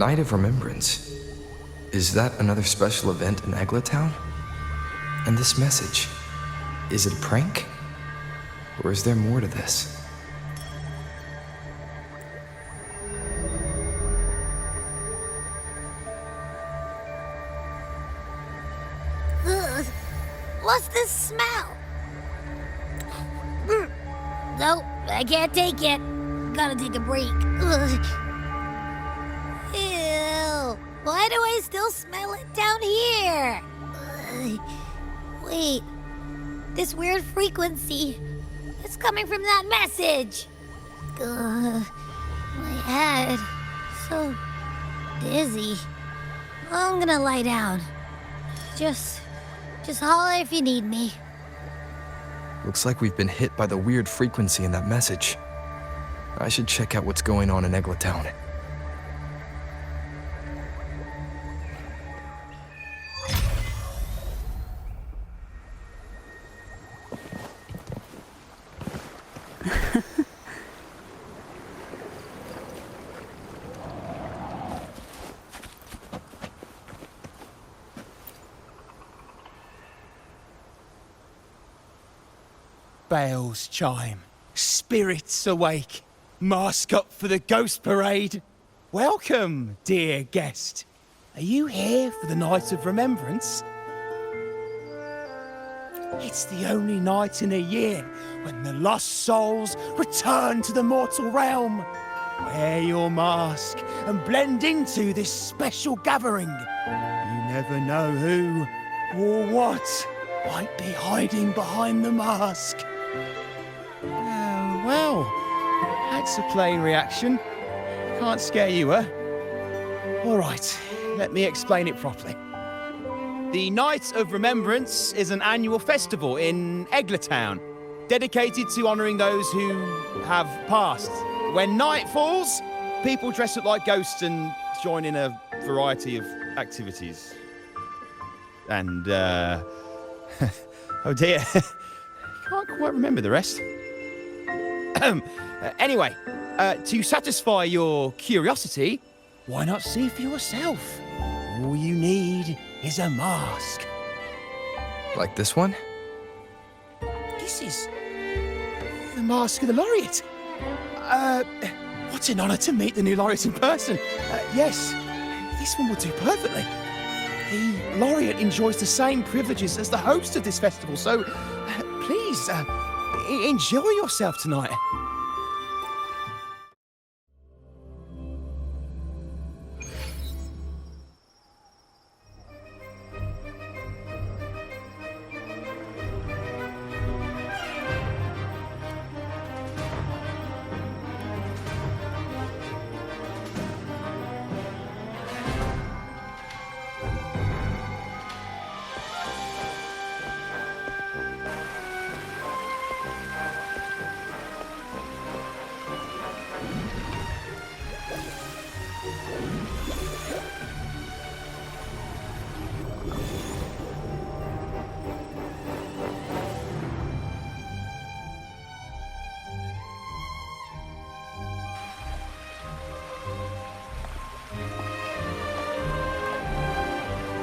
Night of Remembrance. Is that another special event in Eglatown? And this message, is it a prank? Or is there more to this? Ugh. What's this smell? Nope, I can't take it. Gotta take a break. Ugh. Ew. Why do I still smell it down here? Ugh. Wait. This weird frequency. It's coming from that message. Ugh. My head. So dizzy. I'm gonna lie down. Just holler if you need me. Looks like we've been hit by the weird frequency in that message. I should check out what's going on in Eglatown. Bells chime, spirits awake, mask up for the ghost parade. Welcome, dear guest. Are you here for the Night of Remembrance? It's the only night in a year when the lost souls return to the mortal realm. Wear your mask and blend into this special gathering. You never know who or what might be hiding behind the mask. Well, that's a plain reaction. Can't scare you, huh? All right, let me explain it properly. The Night of Remembrance is an annual festival in Eglatown, dedicated to honouring those who have passed. When night falls, people dress up like ghosts and join in a variety of activities. And, oh dear, can't quite remember the rest. Anyway, to satisfy your curiosity, why not see for yourself? All you need is a mask. Like this one? This is the mask of the laureate. What an honour to meet the new laureate in person. Yes, this one will do perfectly. The laureate enjoys the same privileges as the host of this festival, so please, enjoy yourself tonight.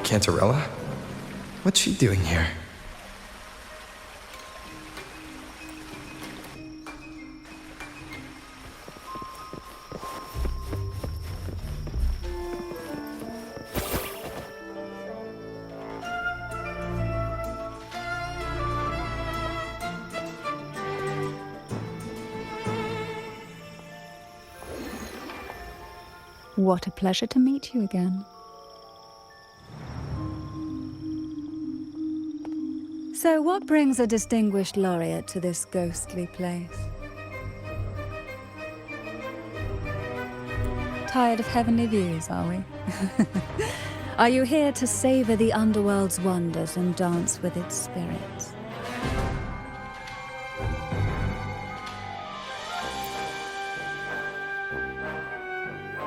Cantarella? What's she doing here? What a pleasure to meet you again. So what brings a distinguished laureate to this ghostly place? Tired of heavenly views, are we? Are you here to savor the underworld's wonders and dance with its spirits?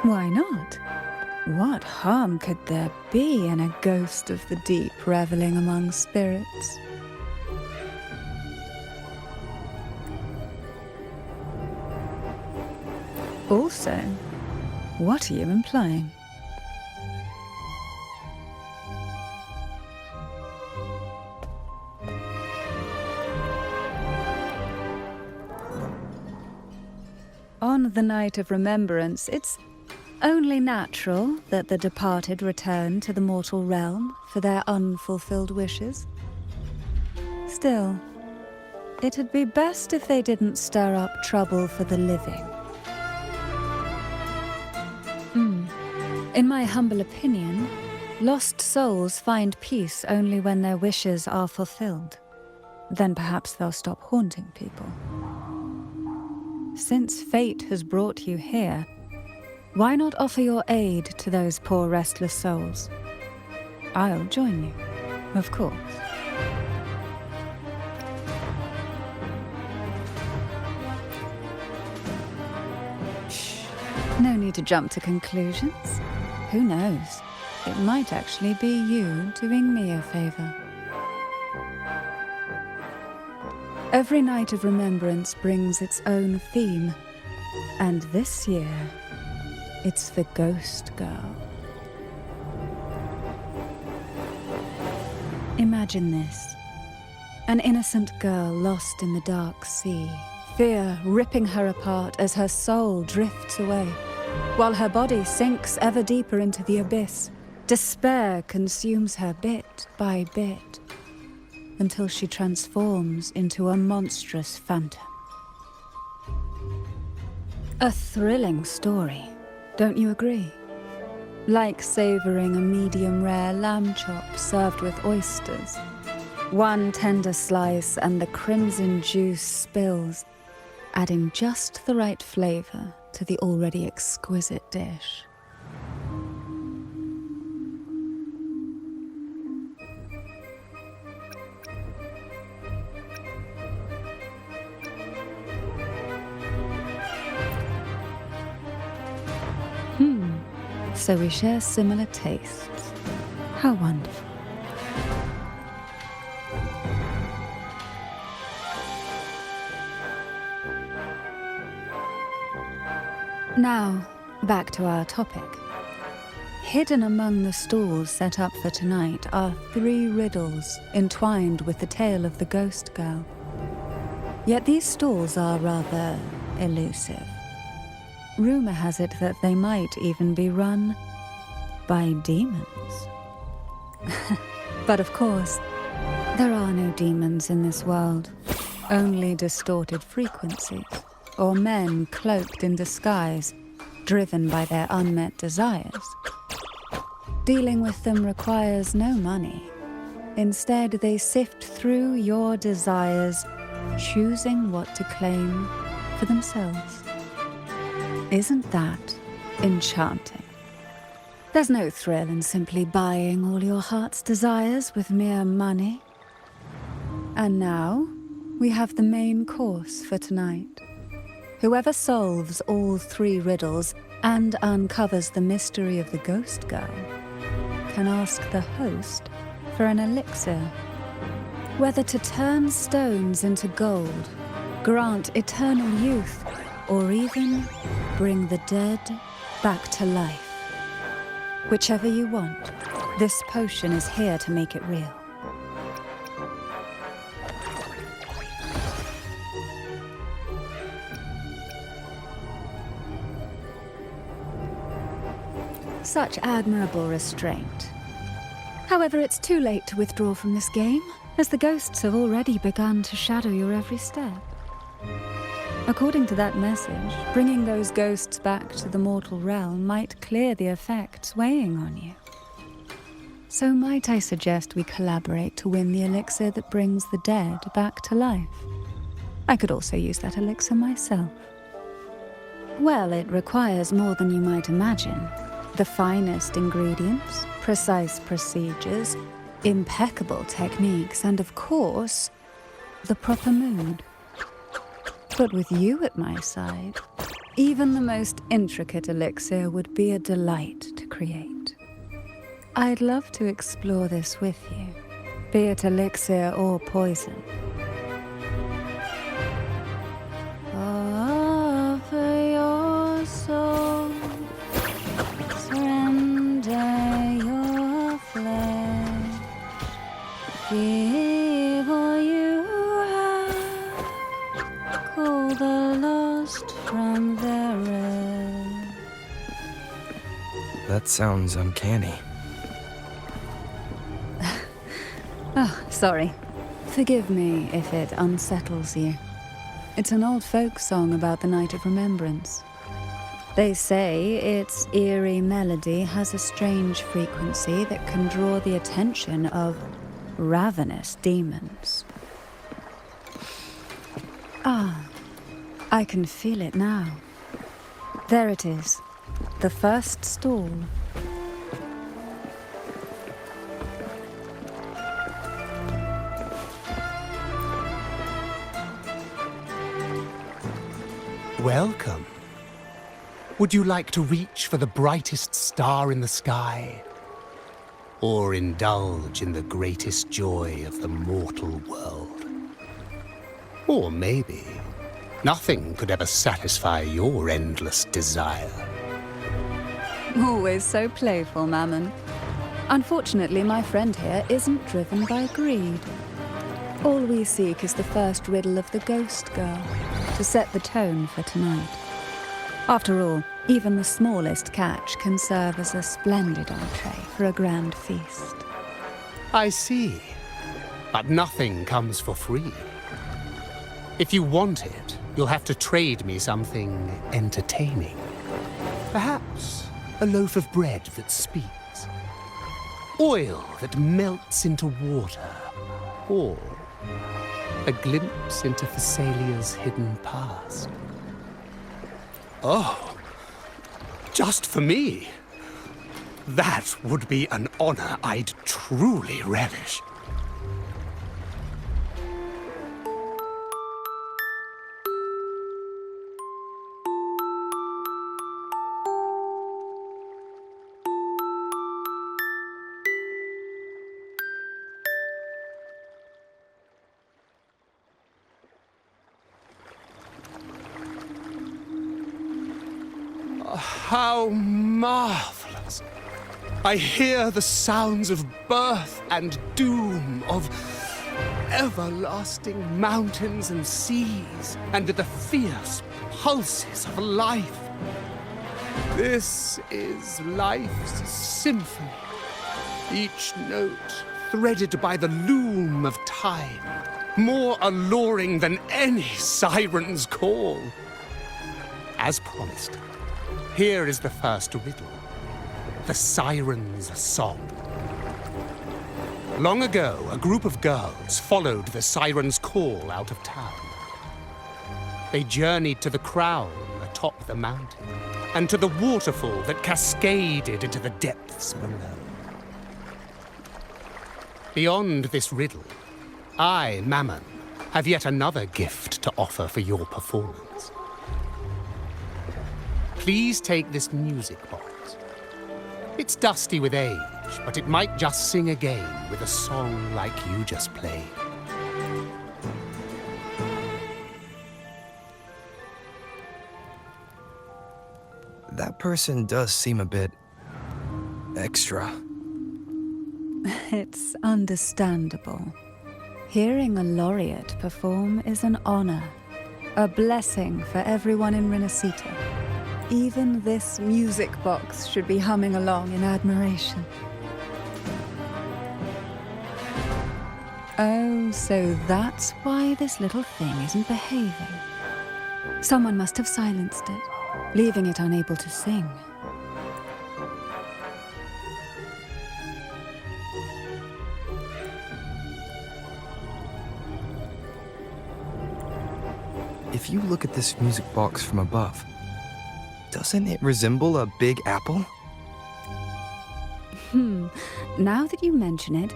Why not? What harm could there be in a ghost of the deep reveling among spirits? Also, what are you implying? on the night of remembrance, it's only natural that the departed return to the mortal realm for their unfulfilled wishes. Still, it'd be best if they didn't stir up trouble for the living. In my humble opinion, lost souls find peace only when their wishes are fulfilled. Then perhaps they'll stop haunting people. Since fate has brought you here, why not offer your aid to those poor restless souls? I'll join you, of course. Shh. No need to jump to conclusions. Who knows? It might actually be you doing me a favor. Every night of remembrance brings its own theme, and this year, it's the Ghost Girl. Imagine this. An innocent girl lost in the dark sea, fear ripping her apart as her soul drifts away, while her body sinks ever deeper into the abyss. Despair consumes her bit by bit, until she transforms into a monstrous phantom. A thrilling story, don't you agree? Like savoring a medium-rare lamb chop served with oysters. One tender slice and the crimson juice spills, adding just the right flavor to the already exquisite dish. So we share similar tastes. How wonderful. Now, back to our topic. Hidden among the stalls set up for tonight are 3 riddles entwined with the tale of the Ghost Girl. Yet these stalls are rather elusive. Rumor has it that they might even be run by demons. But of course, there are no demons in this world, only distorted frequencies, or men cloaked in disguise, driven by their unmet desires. Dealing with them requires no money. Instead, they sift through your desires, choosing what to claim for themselves. Isn't that enchanting? There's no thrill in simply buying all your heart's desires with mere money. And now, we have the main course for tonight. Whoever solves all 3 riddles and uncovers the mystery of the Ghost Girl can ask the host for an elixir. Whether to turn stones into gold, grant eternal youth, or even bring the dead back to life. Whichever you want, this potion is here to make it real. Such admirable restraint. However, it's too late to withdraw from this game, as the ghosts have already begun to shadow your every step. According to that message, bringing those ghosts back to the mortal realm might clear the effects weighing on you. So might I suggest we collaborate to win the elixir that brings the dead back to life? I could also use that elixir myself. Well, it requires more than you might imagine. The finest ingredients, precise procedures, impeccable techniques, and of course, the proper mood. But with you at my side, even the most intricate elixir would be a delight to create. I'd love to explore this with you, be it elixir or poison. Offer your soul, surrender your flesh, give all you have, call the lost from their That sounds uncanny. Oh, sorry. Forgive me if it unsettles you. It's an old folk song about the Night of Remembrance. They say its eerie melody has a strange frequency that can draw the attention of ravenous demons. Ah, I can feel it now. There it is, the first stall. Welcome. Would you like to reach for the brightest star in the sky? Or indulge in the greatest joy of the mortal world? Or maybe nothing could ever satisfy your endless desire. Always so playful, Mammon. Unfortunately, my friend here isn't driven by greed. All we seek is the first riddle of the Ghost Girl, to set the tone for tonight. After all, even the smallest catch can serve as a splendid entree for a grand feast. I see. But nothing comes for free. If you want it, you'll have to trade me something entertaining. Perhaps a loaf of bread that speaks. Oil that melts into water. Or a glimpse into Thessalia's hidden past. Oh, just for me? That would be an honor I'd truly relish. How marvelous! I hear the sounds of birth and doom, of everlasting mountains and seas, and the fierce pulses of life. This is life's symphony, each note threaded by the loom of time, more alluring than any siren's call. As promised, here is the first riddle, the Siren's Song. Long ago, a group of girls followed the Siren's call out of town. They journeyed to the crown atop the mountain, and to the waterfall that cascaded into the depths below. Beyond this riddle, I, Mammon, have yet another gift to offer for your performance. Please take this music box. It's dusty with age, but it might just sing again with a song like you just played. That person does seem a bit extra. It's understandable. Hearing a laureate perform is an honor, a blessing for everyone in Renacita. Even this music box should be humming along in admiration. Oh, so that's why this little thing isn't behaving. Someone must have silenced it, leaving it unable to sing. If you look at this music box from above, doesn't it resemble a big apple? Now that you mention it,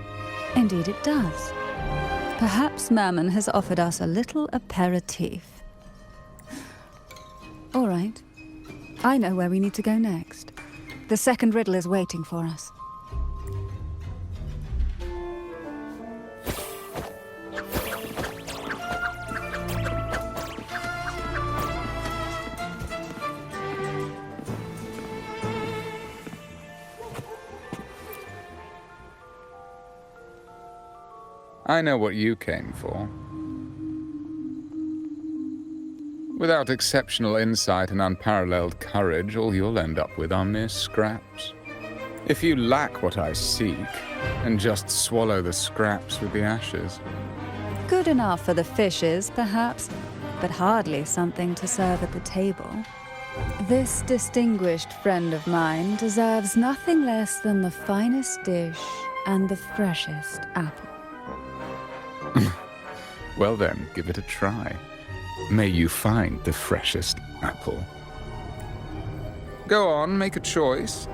indeed it does. Perhaps Mammon has offered us a little aperitif. All right. I know where we need to go next. The second riddle is waiting for us. I know what you came for. Without exceptional insight and unparalleled courage, all you'll end up with are mere scraps. If you lack what I seek, and just swallow the scraps with the ashes. Good enough for the fishes, perhaps, but hardly something to serve at the table. This distinguished friend of mine deserves nothing less than the finest dish and the freshest apple. Well then, give it a try. May you find the freshest apple. Go on, make a choice.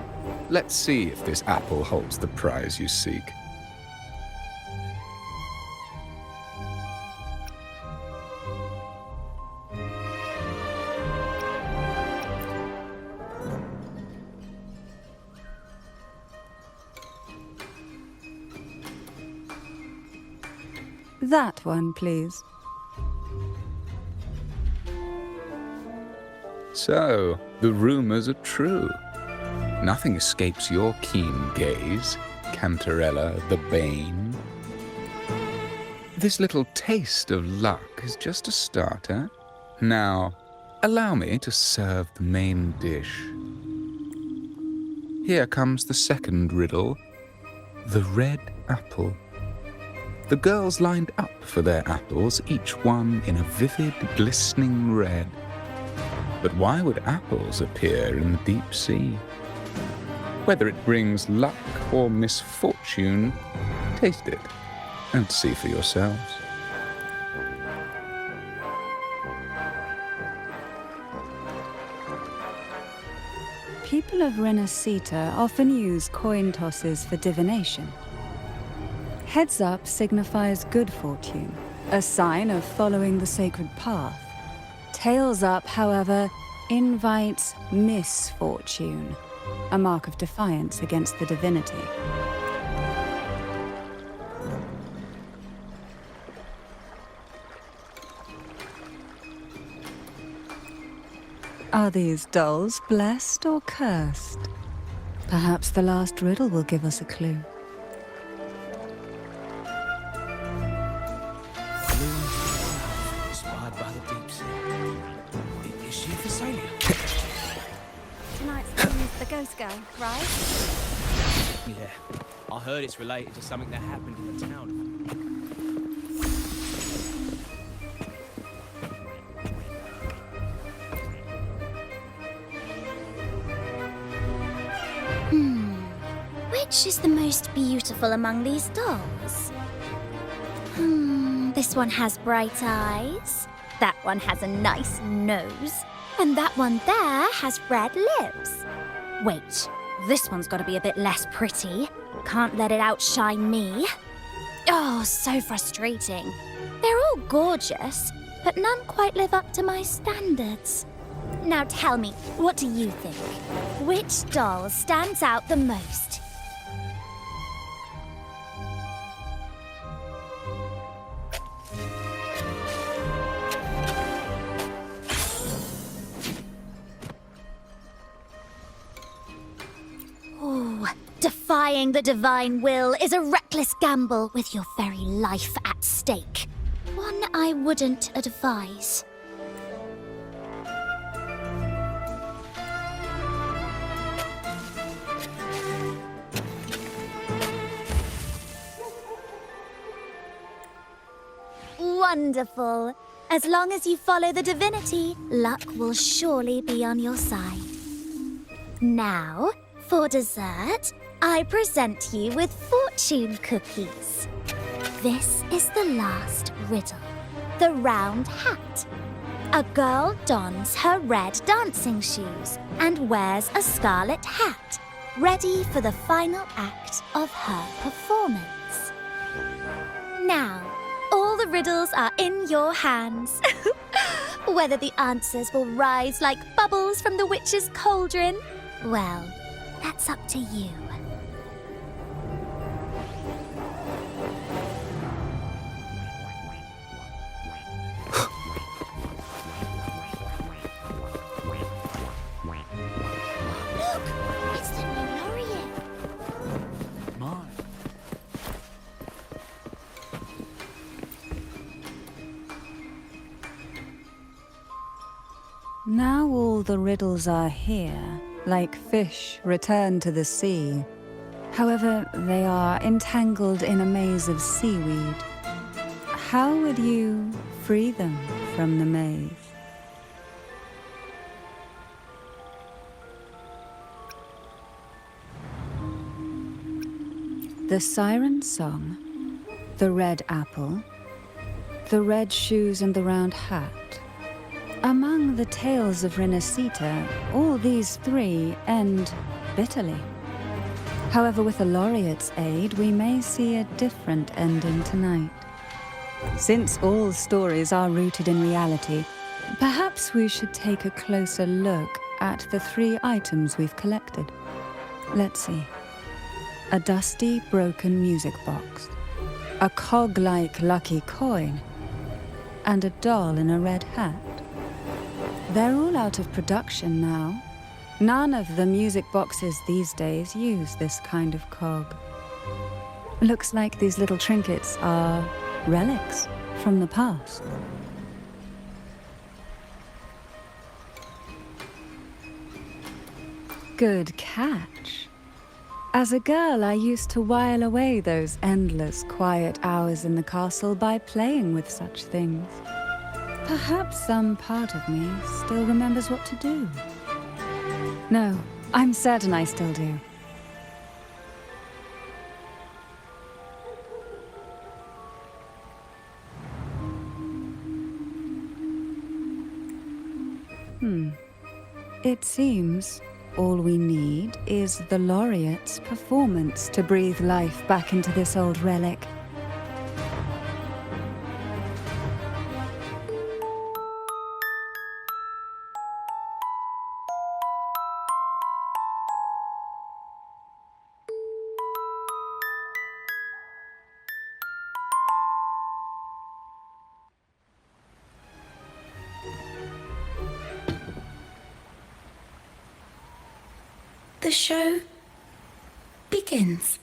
Let's see if this apple holds the prize you seek. That one, please. So, the rumors are true. Nothing escapes your keen gaze, Cantarella the Bane. This little taste of luck is just a starter. Now, allow me to serve the main dish. Here comes the second riddle, the red apple. The girls lined up for their apples, each one in a vivid, glistening red. But why would apples appear in the deep sea? Whether it brings luck or misfortune, taste it and see for yourselves. People of Renacita often use coin tosses for divination. Heads up signifies good fortune, a sign of following the sacred path. Tails up, however, invites misfortune, a mark of defiance against the divinity. Are these dolls blessed or cursed? Perhaps the last riddle will give us a clue. Inspired by the deep sea. Is she for sailing? Tonight's theme is the ghost girl, right? Yeah. I heard it's related to something that happened in the town. Which is the most beautiful among these dolls? This one has bright eyes. That one has a nice nose. And that one there has red lips. Wait, this one's got to be a bit less pretty. Can't let it outshine me. Oh, so frustrating. They're all gorgeous, but none quite live up to my standards. Now tell me, what do you think? Which doll stands out the most? Defying the divine will is a reckless gamble with your very life at stake. One I wouldn't advise. Wonderful. As long as you follow the divinity, luck will surely be on your side. Now, for dessert, I present you with fortune cookies. This is the last riddle, the round hat. A girl dons her red dancing shoes and wears a scarlet hat, ready for the final act of her performance. Now, all the riddles are in your hands. Whether the answers will rise like bubbles from the witch's cauldron, well, that's up to you. Look! It's the new laureate. My. Now all the riddles are here, like fish returned to the sea. However, they are entangled in a maze of seaweed. How would you free them from the maze? The siren song, the red apple, the red shoes and the round hat. Among the tales of Renacita, all these three end bitterly. However, with the laureate's aid, we may see a different ending tonight. Since all stories are rooted in reality, perhaps we should take a closer look at the three items we've collected. Let's see. A dusty, broken music box, a cog-like lucky coin, and a doll in a red hat. They're all out of production now. None of the music boxes these days use this kind of cog. Looks like these little trinkets are relics from the past. Good catch. As a girl, I used to while away those endless, quiet hours in the castle by playing with such things. Perhaps some part of me still remembers what to do. No, I'm certain I still do. It seems all we need is the laureate's performance to breathe life back into this old relic. The show begins.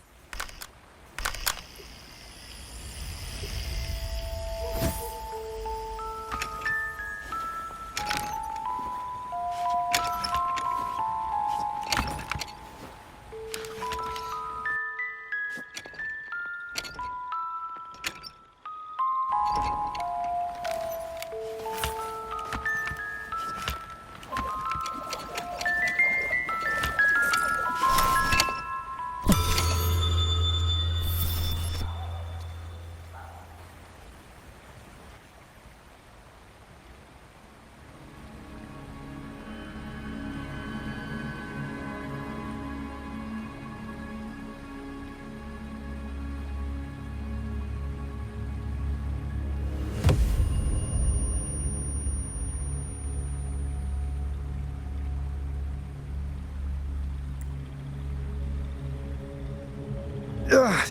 Ugh.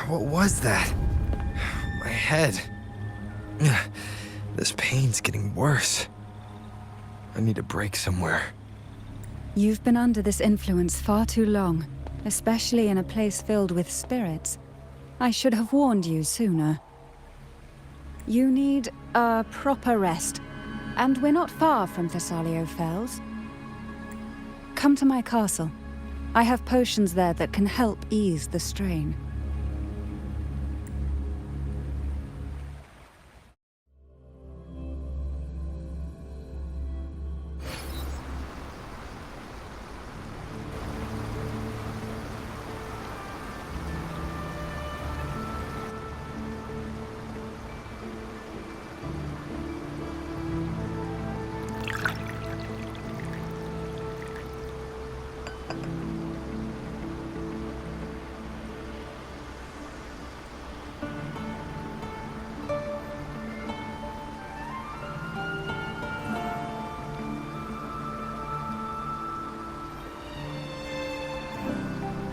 What was that? My head. Ugh. This pain's getting worse. I need a break somewhere. You've been under this influence far too long, especially in a place filled with spirits. I should have warned you sooner. You need a proper rest, and we're not far from Thessalio Fells. Come to my castle. I have potions there that can help ease the strain.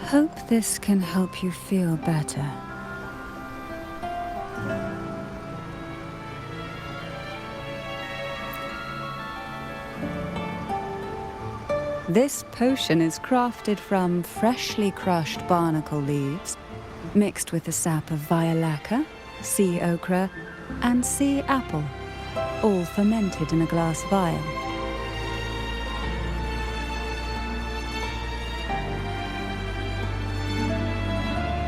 Hope this can help you feel better. This potion is crafted from freshly crushed barnacle leaves, mixed with the sap of violaca, sea ochre, and sea apple, all fermented in a glass vial.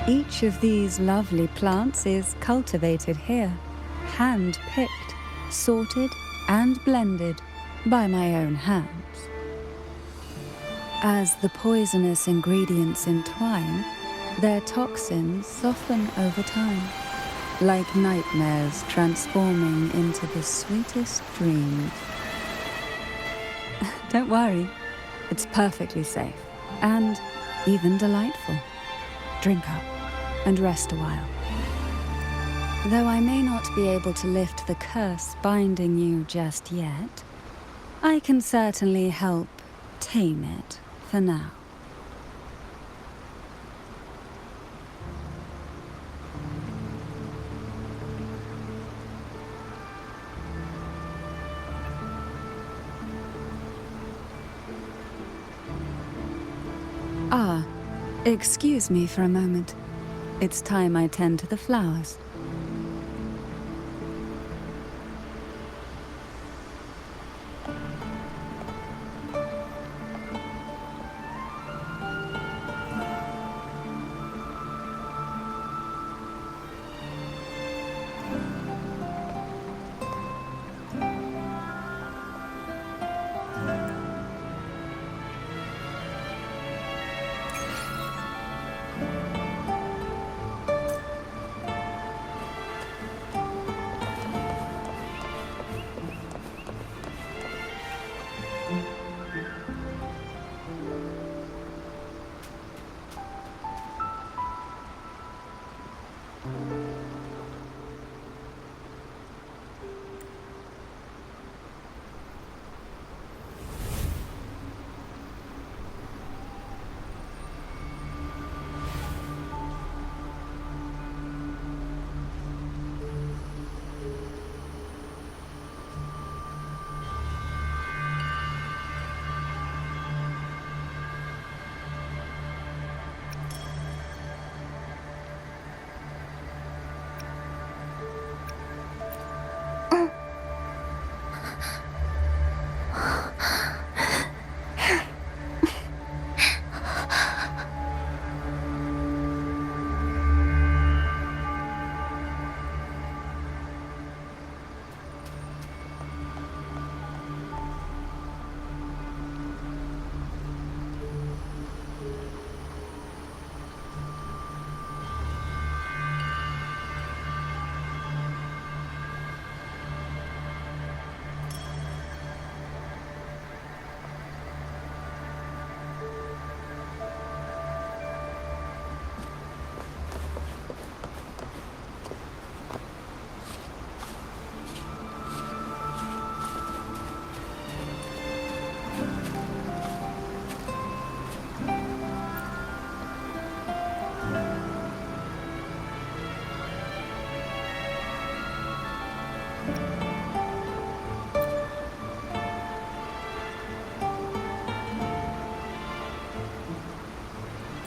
Each of these lovely plants is cultivated here, hand-picked, sorted, and blended by my own hands. As the poisonous ingredients entwine, their toxins soften over time, like nightmares transforming into the sweetest dreams. Don't worry, it's perfectly safe and even delightful. Drink up and rest a while. Though I may not be able to lift the curse binding you just yet, I can certainly help tame it for now. Ah, excuse me for a moment. It's time I tend to the flowers.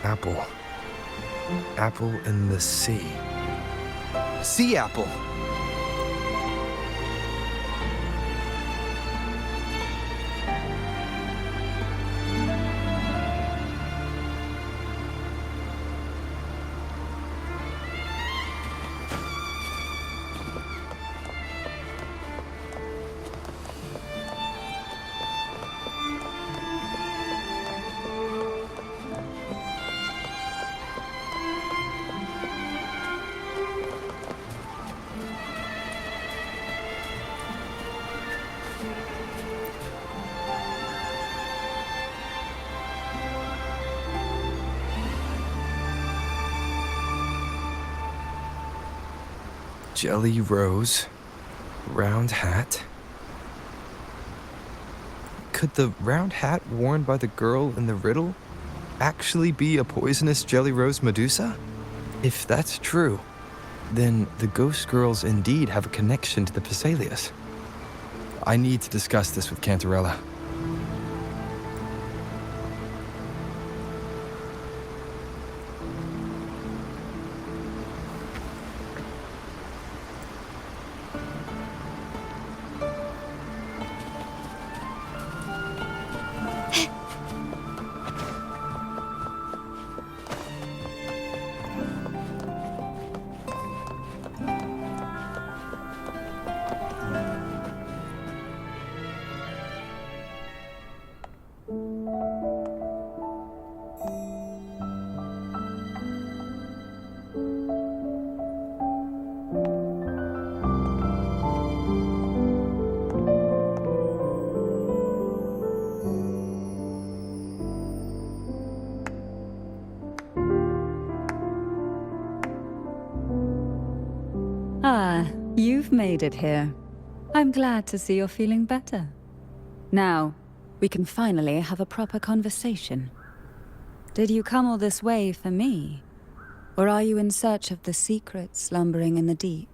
Apple. Apple in the sea. Sea apple. Jelly rose, round hat. Could the round hat worn by the girl in the riddle actually be a poisonous jelly rose Medusa? If that's true, then the ghost girls indeed have a connection to the Phasaelius. I need to discuss this with Cantarella. Ah, you've made it here. I'm glad to see you're feeling better. Now, we can finally have a proper conversation. Did you come all this way for me? Or are you in search of the secret slumbering in the deep?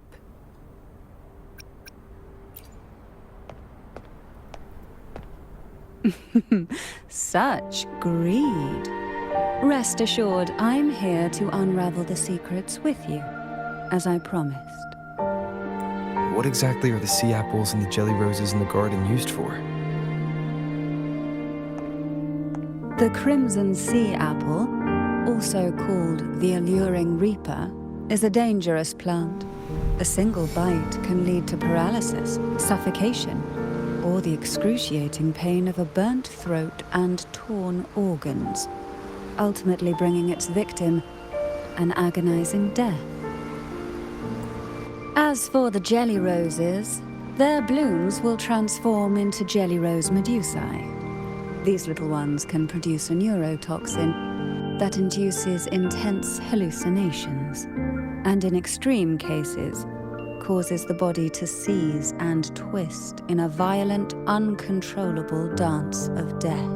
Such greed. Rest assured, I'm here to unravel the secrets with you, as I promised. What exactly are the sea apples and the jelly roses in the garden used for? The crimson sea apple, also called the alluring reaper, is a dangerous plant. A single bite can lead to paralysis, suffocation, or the excruciating pain of a burnt throat and torn organs, ultimately bringing its victim an agonizing death. As for the jelly roses, their blooms will transform into jelly rose medusae. These little ones can produce a neurotoxin that induces intense hallucinations, and in extreme cases, causes the body to seize and twist in a violent, uncontrollable dance of death.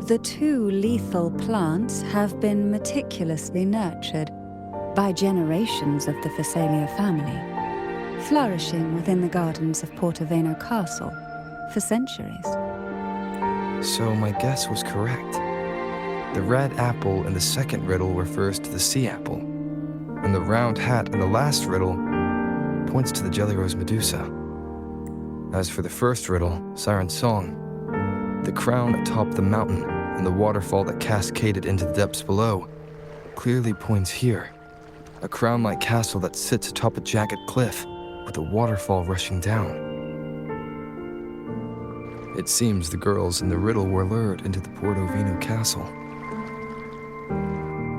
The two lethal plants have been meticulously nurtured by generations of the Phasalia family, flourishing within the gardens of Portoveno Castle for centuries. So my guess was correct. The red apple in the second riddle refers to the sea apple, and the round hat in the last riddle points to the jelly rose Medusa. As for the first riddle, Siren's Song, the crown atop the mountain and the waterfall that cascaded into the depths below clearly points here. A crown-like castle that sits atop a jagged cliff with a waterfall rushing down. It seems the girls in the riddle were lured into the Portovino castle.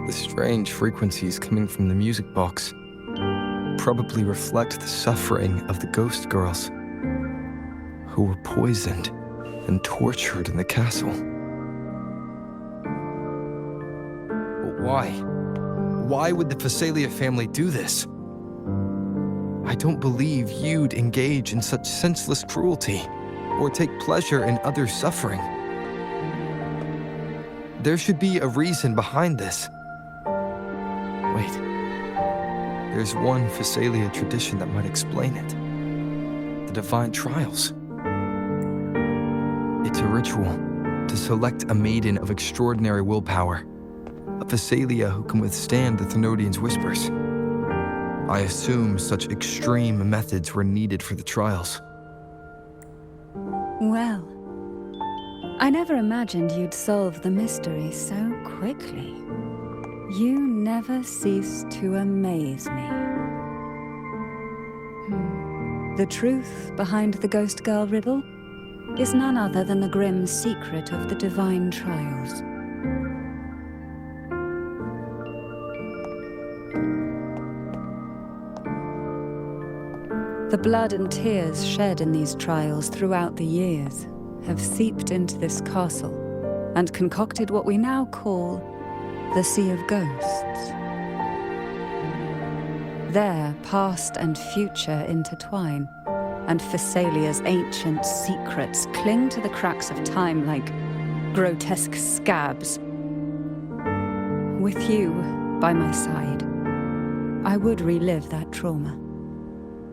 The strange frequencies coming from the music box probably reflect the suffering of the ghost girls who were poisoned and tortured in the castle. But why? Why would the Phasalia family do this? I don't believe you'd engage in such senseless cruelty or take pleasure in others' suffering. There should be a reason behind this. Wait, there's one Phasalia tradition that might explain it. The divine trials. It's a ritual to select a maiden of extraordinary willpower, a Phasalia who can withstand the Thenodians' whispers. I assume such extreme methods were needed for the trials. Well, I never imagined you'd solve the mystery so quickly. You never cease to amaze me. The truth behind the Ghost Girl riddle is none other than the grim secret of the divine trials. The blood and tears shed in these trials throughout the years have seeped into this castle and concocted what we now call the Sea of Ghosts. There, past and future intertwine, and Phasalia's ancient secrets cling to the cracks of time like grotesque scabs. With you by my side, I would relive that trauma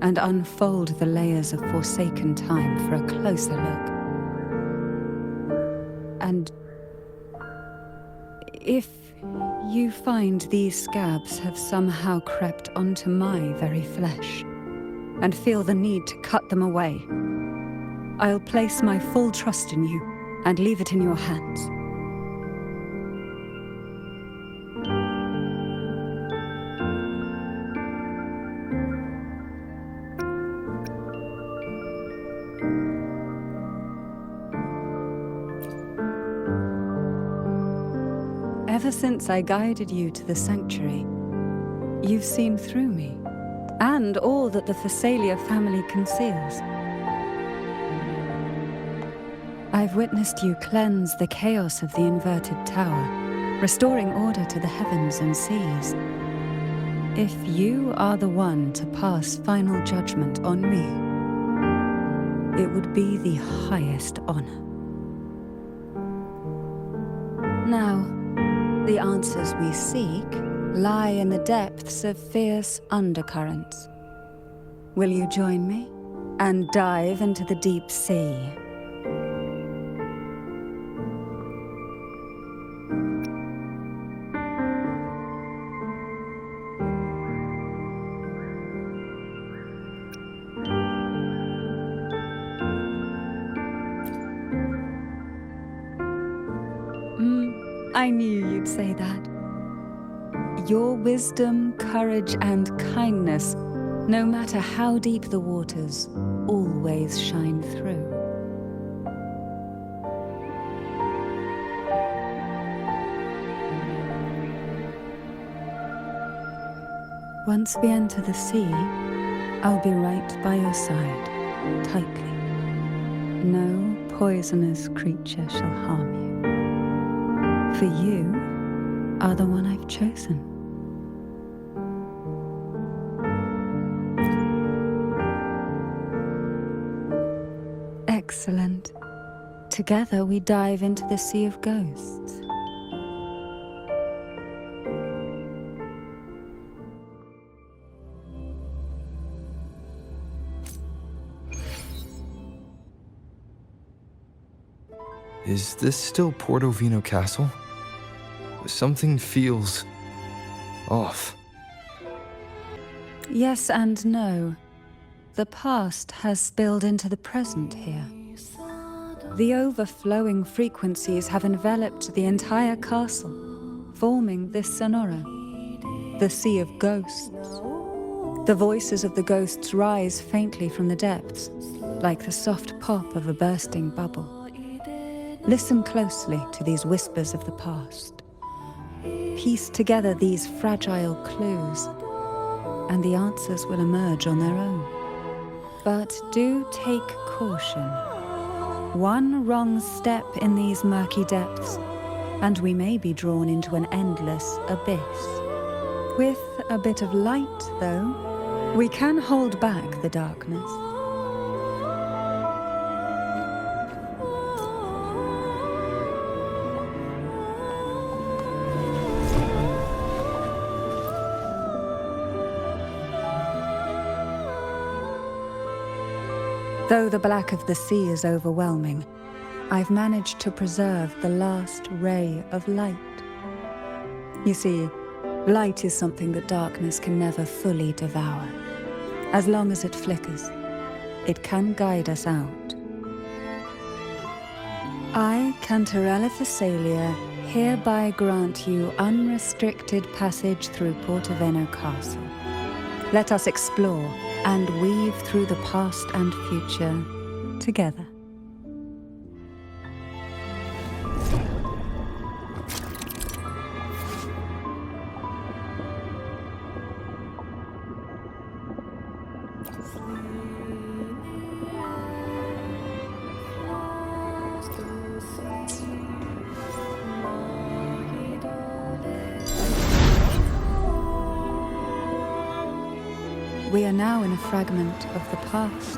and unfold the layers of forsaken time for a closer look. And if you find these scabs have somehow crept onto my very flesh and feel the need to cut them away, I'll place my full trust in you and leave it in your hands. Ever since I guided you to the sanctuary, you've seen through me, and all that the Phasalia family conceals. I've witnessed you cleanse the chaos of the inverted tower, restoring order to the heavens and seas. If you are the one to pass final judgment on me, it would be the highest honor. Now, the answers we seek lie in the depths of fierce undercurrents. Will you join me and dive into the deep sea? I knew you'd say that. Your wisdom, courage, and kindness, no matter how deep the waters, always shine through. Once we enter the sea, I'll be right by your side, tightly. No poisonous creature shall harm you. For you are the one I've chosen. Excellent. Together we dive into the Sea of Ghosts. Is this still Portovino Castle? Something feels off. Yes and no. The past has spilled into the present here. The overflowing frequencies have enveloped the entire castle, forming this sonora, the Sea of Ghosts. The voices of the ghosts rise faintly from the depths, like the soft pop of a bursting bubble. Listen closely to these whispers of the past. Piece together these fragile clues, and the answers will emerge on their own. But do take caution. One wrong step in these murky depths, and we may be drawn into an endless abyss. With a bit of light, though, we can hold back the darkness. Though the black of the sea is overwhelming, I've managed to preserve the last ray of light. You see, light is something that darkness can never fully devour. As long as it flickers, it can guide us out. I, Cantarella Thessalia, hereby grant you unrestricted passage through Portovino Castle. Let us explore and weave through the past and future together. We are now in a fragment of the past.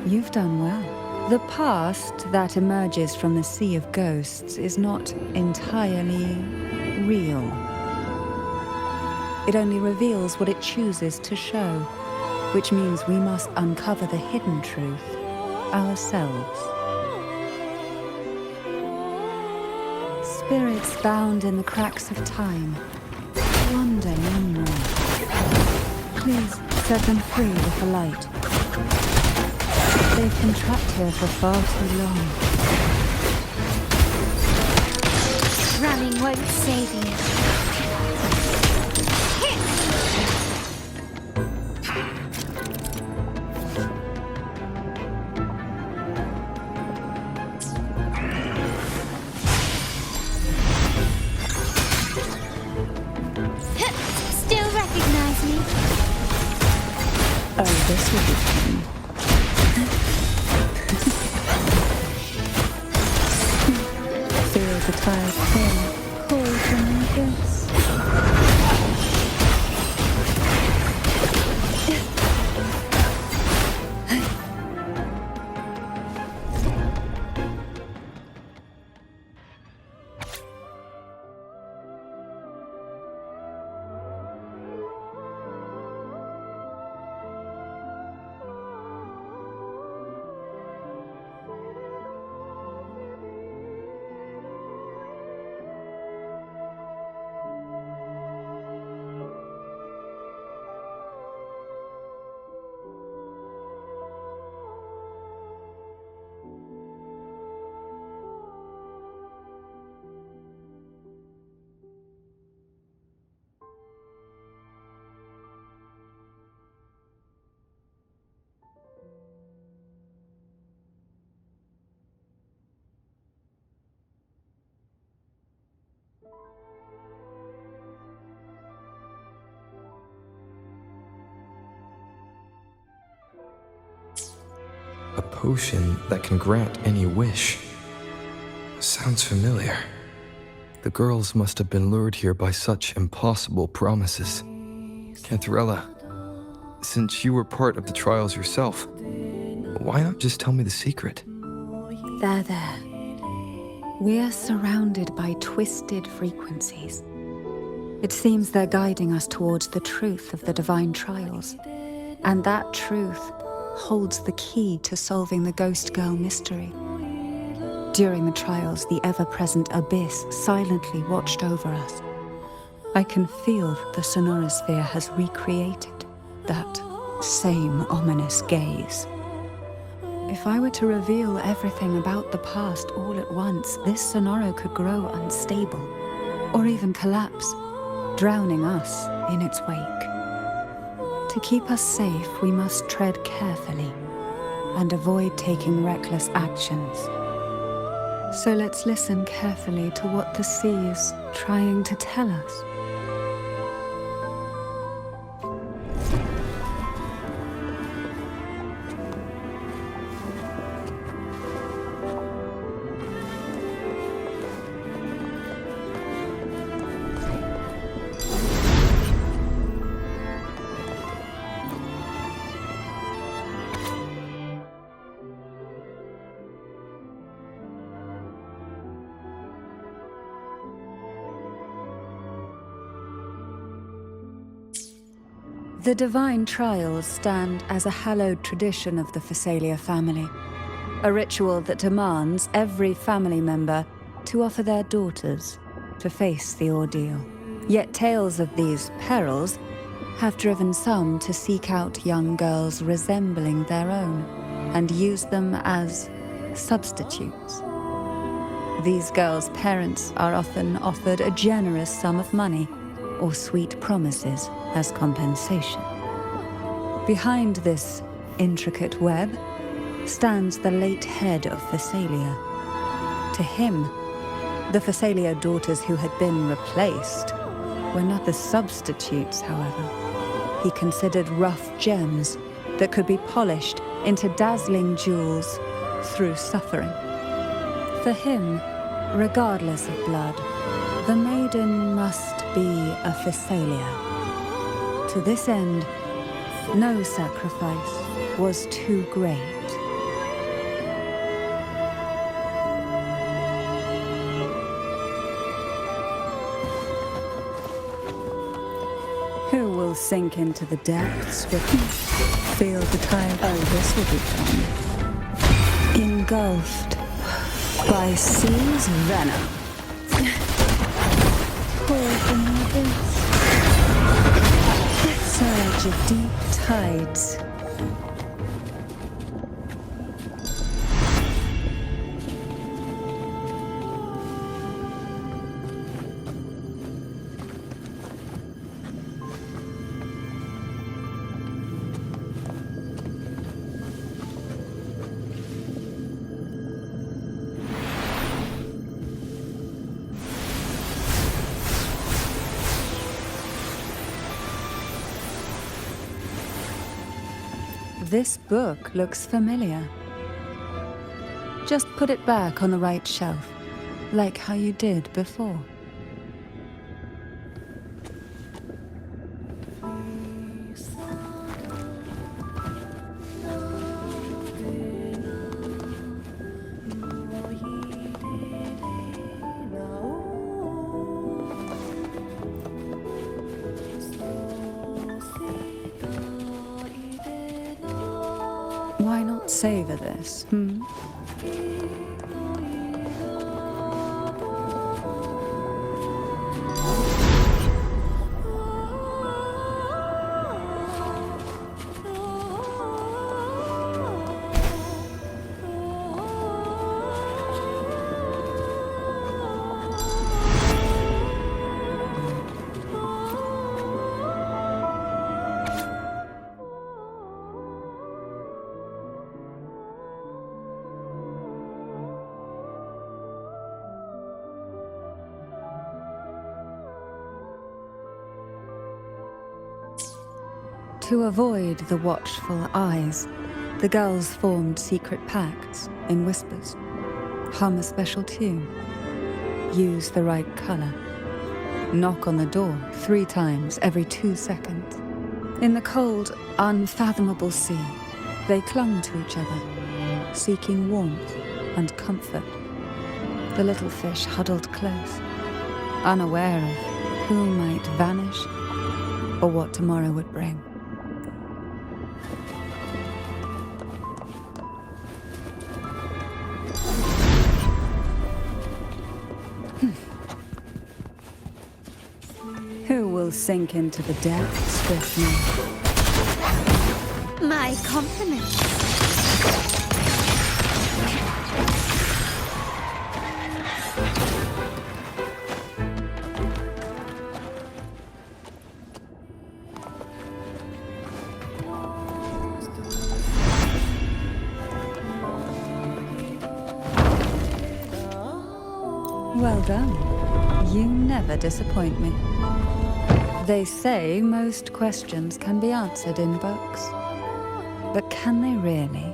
You've done well. The past that emerges from the Sea of Ghosts is not entirely real. It only reveals what it chooses to show, which means we must uncover the hidden truth ourselves. Spirits bound in the cracks of time wander no more. Please set them free with the light. They've been trapped here for far too long. Running won't save you. Still recognize me? Oh, this will be fun. Feel the tide turn, cold from this. potion that can grant any wish. Sounds familiar. The girls must have been lured here by such impossible promises. Cantarella, since you were part of the trials yourself, why not just tell me the secret? There. We're surrounded by twisted frequencies. It seems they're guiding us towards the truth of the divine trials. And that truth holds the key to solving the Ghost Girl mystery. During the trials, the ever-present abyss silently watched over us. I can feel that the sonorosphere has recreated that same ominous gaze. If I were to reveal everything about the past all at once, this sonoro could grow unstable, or even collapse, drowning us in its wake. To keep us safe, we must tread carefully and avoid taking reckless actions. So let's listen carefully to what the sea is trying to tell us. The divine trials stand as a hallowed tradition of the Phasalia family, a ritual that demands every family member to offer their daughters to face the ordeal. Yet tales of these perils have driven some to seek out young girls resembling their own and use them as substitutes. These girls' parents are often offered a generous sum of money or sweet promises as compensation. Behind this intricate web stands the late head of Phasalia. To him, the Phasalia daughters who had been replaced were not the substitutes, however. He considered rough gems that could be polished into dazzling jewels through suffering. For him, regardless of blood, the maiden must be a Phasalia. To this end, no sacrifice was too great. Who will sink into the depths with me? Feel the tide. Oh, this will be fun. Engulfed by sea's venom. Pulled in the abyss. Surge of deep tides. This book looks familiar. Just put it back on the right shelf, like how you did before. Why not savor this, To avoid the watchful eyes, The girls formed secret pacts in whispers. Hum a special tune. Use the right color. Knock on the door 3 times every 2 seconds. In the cold, unfathomable sea, they clung to each other, seeking warmth and comfort. The little fish huddled close, unaware of who might vanish or what tomorrow would bring. Who will sink into the depths with me? My compliments. Well done. You never disappoint me. They say most questions can be answered in books. But can they really?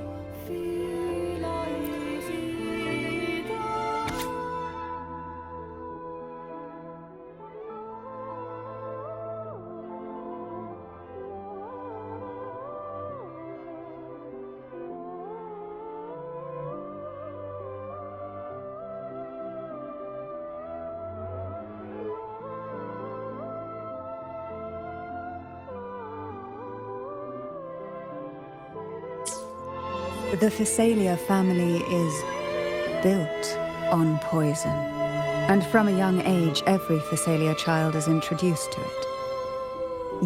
The Phasalia family is built on poison. And from a young age, every Phasalia child is introduced to it.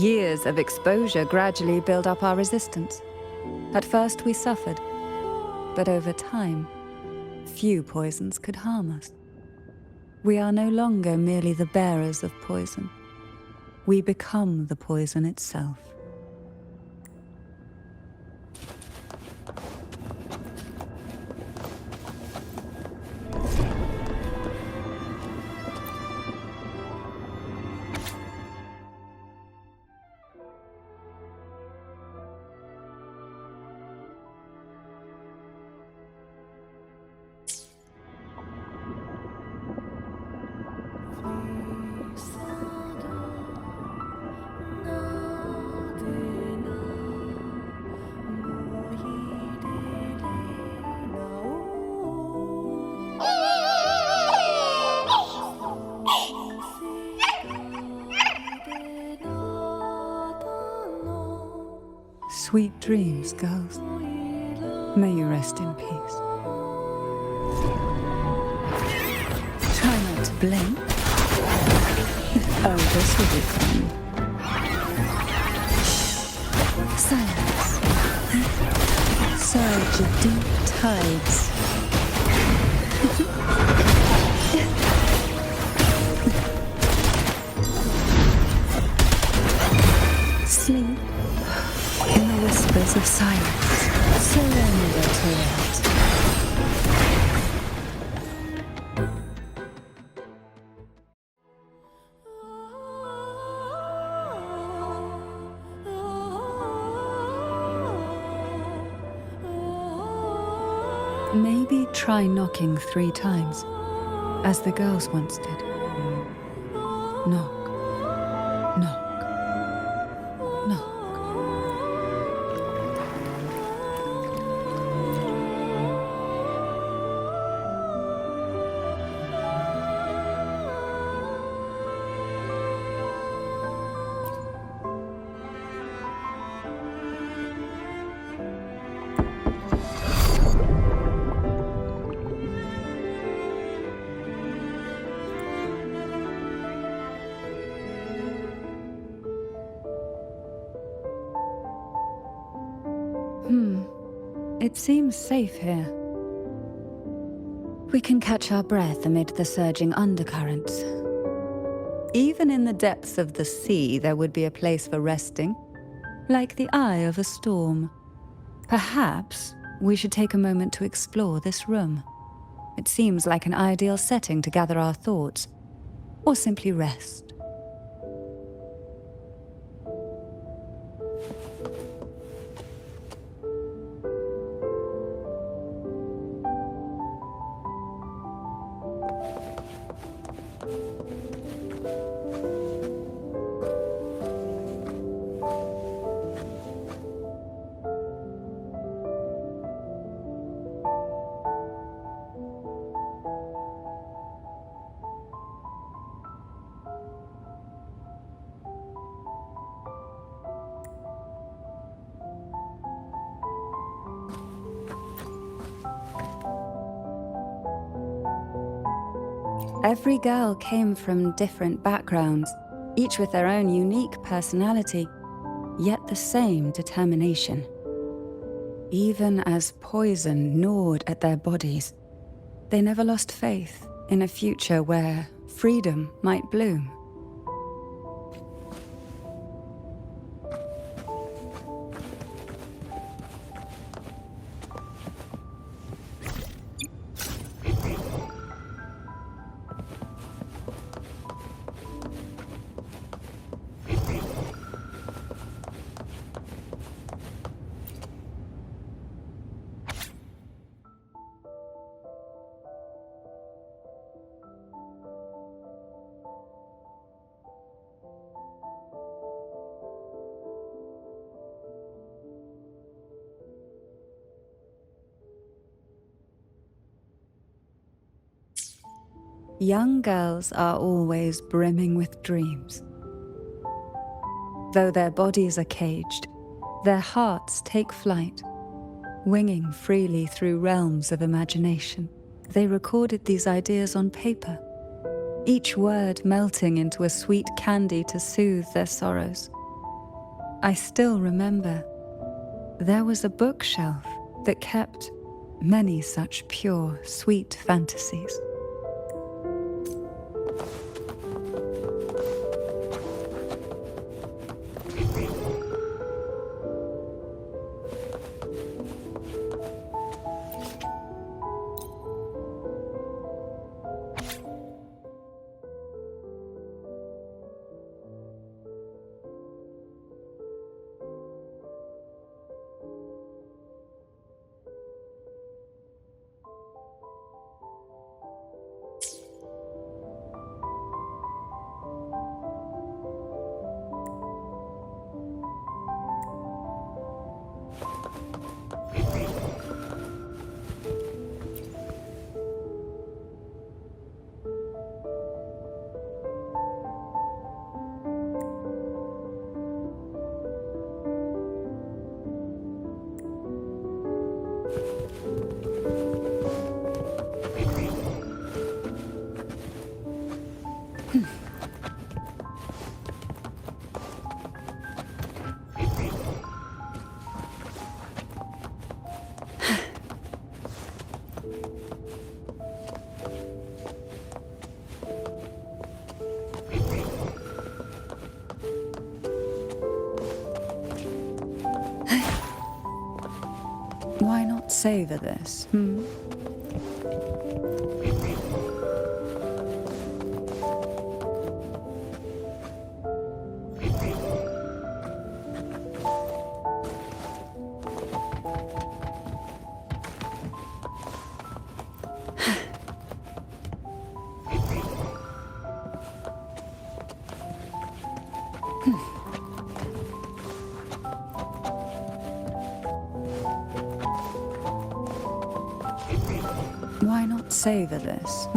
Years of exposure gradually build up our resistance. At first we suffered, but over time, few poisons could harm us. We are no longer merely the bearers of poison. We become the poison itself. Sweet dreams, girls. May you rest in peace. Try not to blink. Oh, this will be fun. Silence. Surge of deep tides. Sleep. In the whispers of silence, surrender to it. Maybe try knocking 3 times, as the girls once did. Knock, knock, knock. It seems safe here. We can catch our breath amid the surging undercurrents. Even in the depths of the sea, there would be a place for resting, like the eye of a storm. Perhaps we should take a moment to explore this room. It seems like an ideal setting to gather our thoughts, or simply rest. Every girl came from different backgrounds, each with their own unique personality, yet the same determination. Even as poison gnawed at their bodies, they never lost faith in a future where freedom might bloom. Young girls are always brimming with dreams. Though their bodies are caged, their hearts take flight, winging freely through realms of imagination. They recorded these ideas on paper, each word melting into a sweet candy to soothe their sorrows. I still remember there was a bookshelf that kept many such pure, sweet fantasies. Why not savor this, Why not savor this,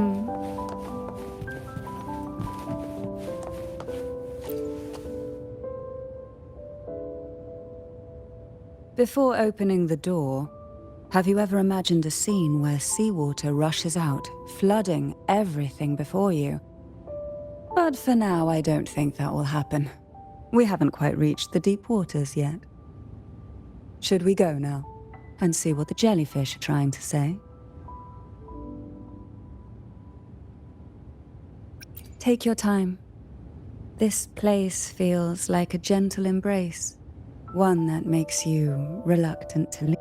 Before opening the door, have you ever imagined a scene where seawater rushes out, flooding everything before you? But for now, I don't think that will happen. We haven't quite reached the deep waters yet. Should we go now and see what the jellyfish are trying to say? Take your time. This place feels like a gentle embrace, one that makes you reluctant to leave.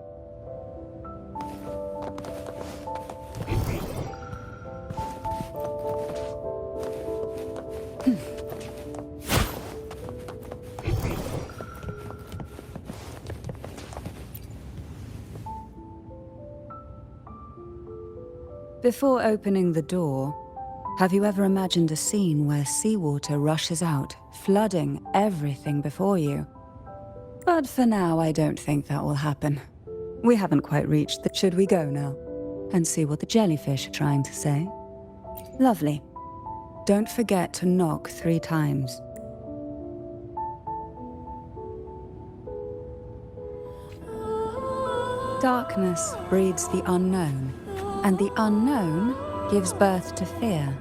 Before opening the door, have you ever imagined a scene where seawater rushes out, flooding everything before you? But for now, I don't think that will happen. We haven't quite reached the... Should we go now and see what the jellyfish are trying to say? Lovely. Don't forget to knock 3 times. Darkness breeds the unknown, and the unknown gives birth to fear.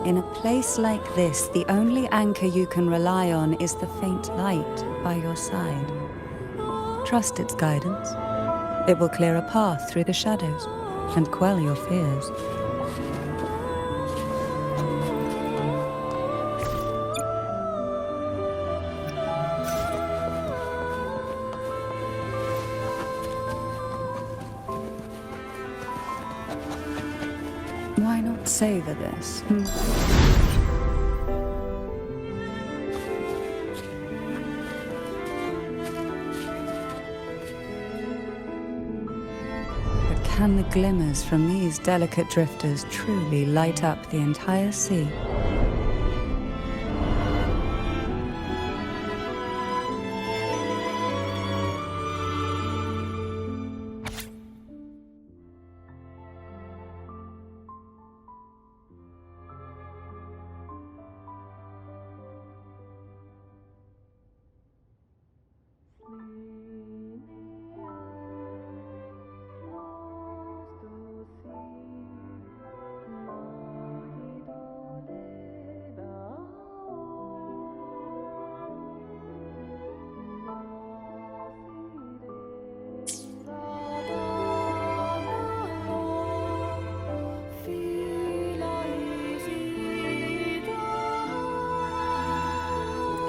In a place like this, the only anchor you can rely on is the faint light by your side. Trust its guidance. It will clear a path through the shadows and quell your fears. Why not savor this? But can the glimmers from these delicate drifters truly light up the entire sea?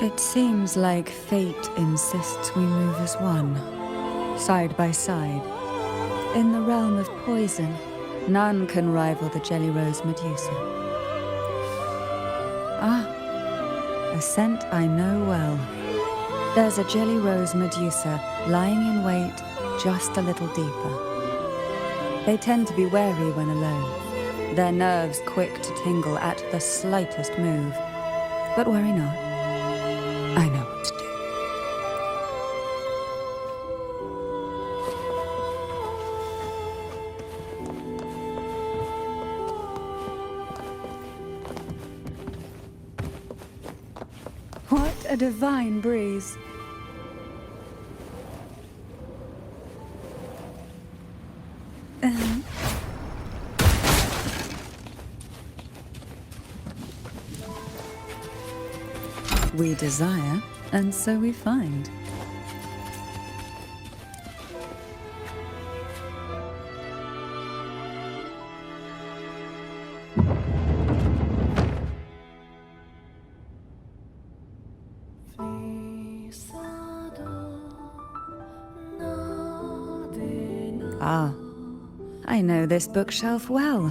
It seems like fate insists we move as one, side by side. In the realm of poison, none can rival the Jelly Rose Medusa. Ah, a scent I know well. There's a Jelly Rose Medusa lying in wait just a little deeper. They tend to be wary when alone, their nerves quick to tingle at the slightest move. But worry not. I know what to do. What a divine breeze. We desire, and so we find. Ah, I know this bookshelf well.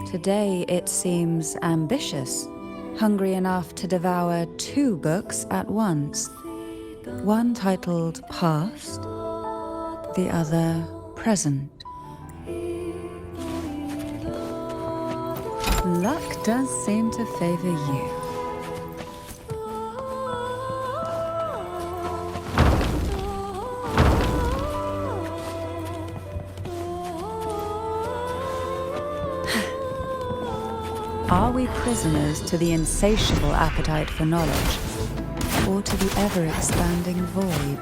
Today it seems ambitious. Hungry enough to devour 2 books at once. One titled Past, the other Present. Luck does seem to favor you. Are we prisoners to the insatiable appetite for knowledge, or to the ever-expanding void?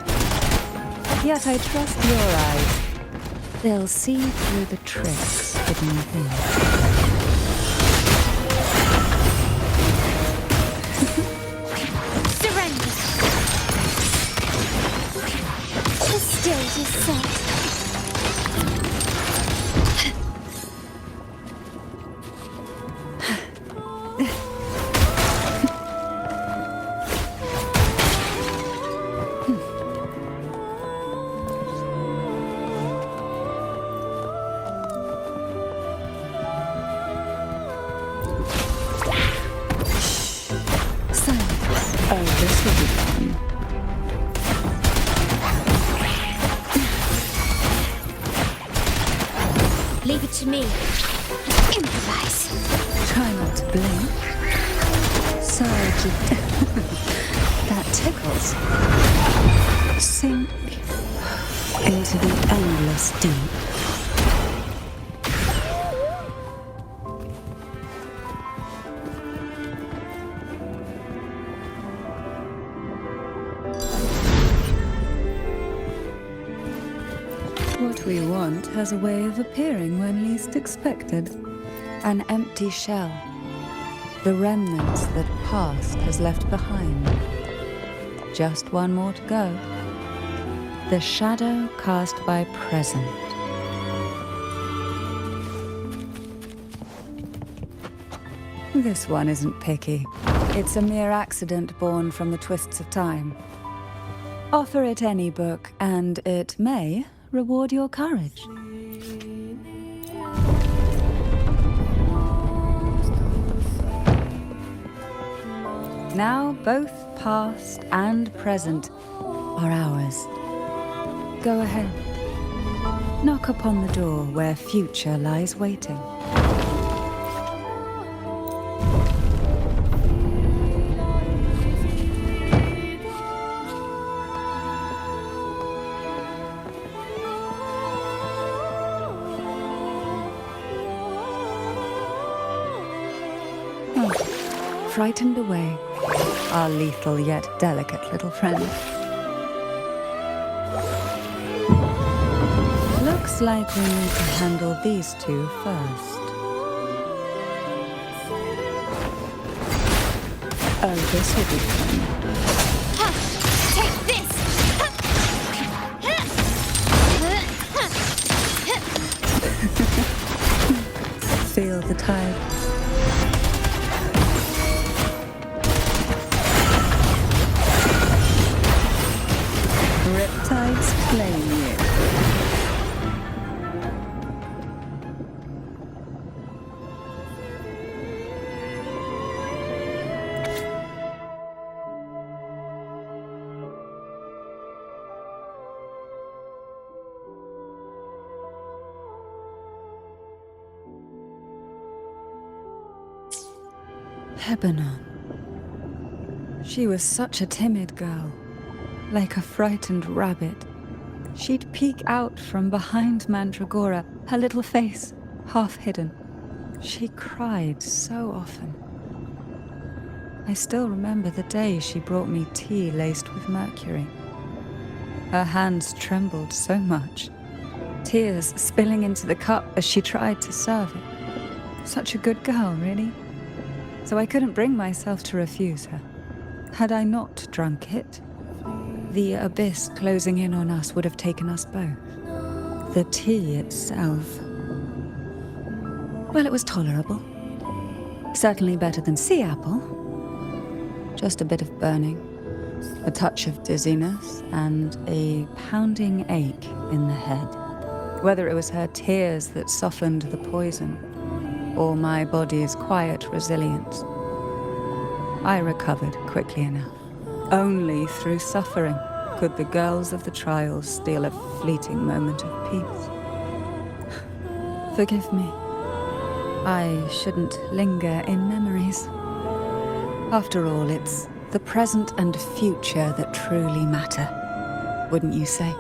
Yet I trust your eyes. They'll see through the tricks hidden within. Surrender! The stage is set. Oh, this will be fun. Leave it to me. Improvise. Try not to blink. Surge. That tickles. Sink into the endless deep. What we want has a way of appearing when least expected. An empty shell. The remnants that past has left behind. Just one more to go. The shadow cast by present. This one isn't picky. It's a mere accident born from the twists of time. Offer it any book, and it may reward your courage. Now both past and present are ours. Go ahead. Knock upon the door where future lies waiting. Frightened away, our lethal yet delicate little friend. Looks like we need to handle these two first. Oh, this will be fun. Take this! Feel the tide. Riptides claim you. Lebanon. She was such a timid girl. Like a frightened rabbit. She'd peek out from behind Mandragora, her little face half hidden. She cried so often. I still remember the day she brought me tea laced with mercury. Her hands trembled so much, tears spilling into the cup as she tried to serve it. Such a good girl, really. So I couldn't bring myself to refuse her. Had I not drunk it, the abyss closing in on us would have taken us both. The tea itself, well, it was tolerable. Certainly better than sea apple. Just a bit of burning, a touch of dizziness, and a pounding ache in the head. Whether it was her tears that softened the poison, or my body's quiet resilience, I recovered quickly enough. Only through suffering could the girls of the trials steal a fleeting moment of peace. Forgive me. I shouldn't linger in memories. After all, it's the present and future that truly matter, wouldn't you say?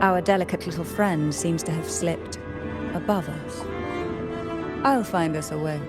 Our delicate little friend seems to have slipped above us. I'll find us a way.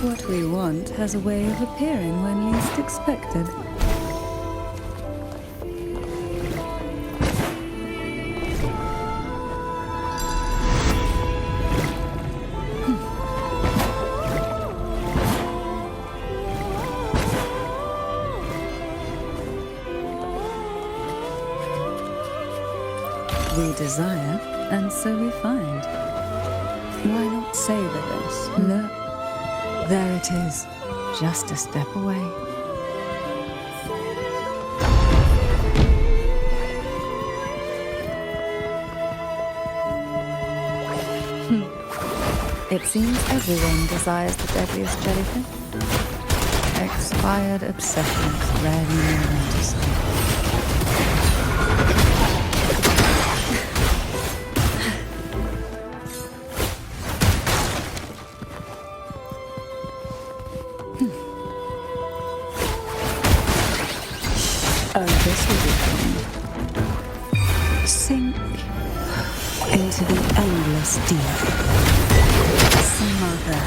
What we want has a way of appearing when least expected. We desire, and so we find. Why not savor this? Look, there it is, just a step away. It seems everyone desires the deadliest jellyfish. Expired obsessions rarely know when to stop. Oh, this will be fun. Sink into the endless deep. Smother.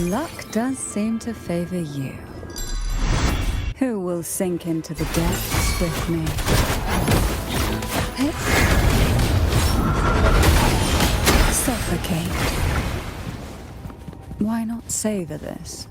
Luck does seem to favor you. Who will sink into the depths with me? Suffocate. Why not savor this,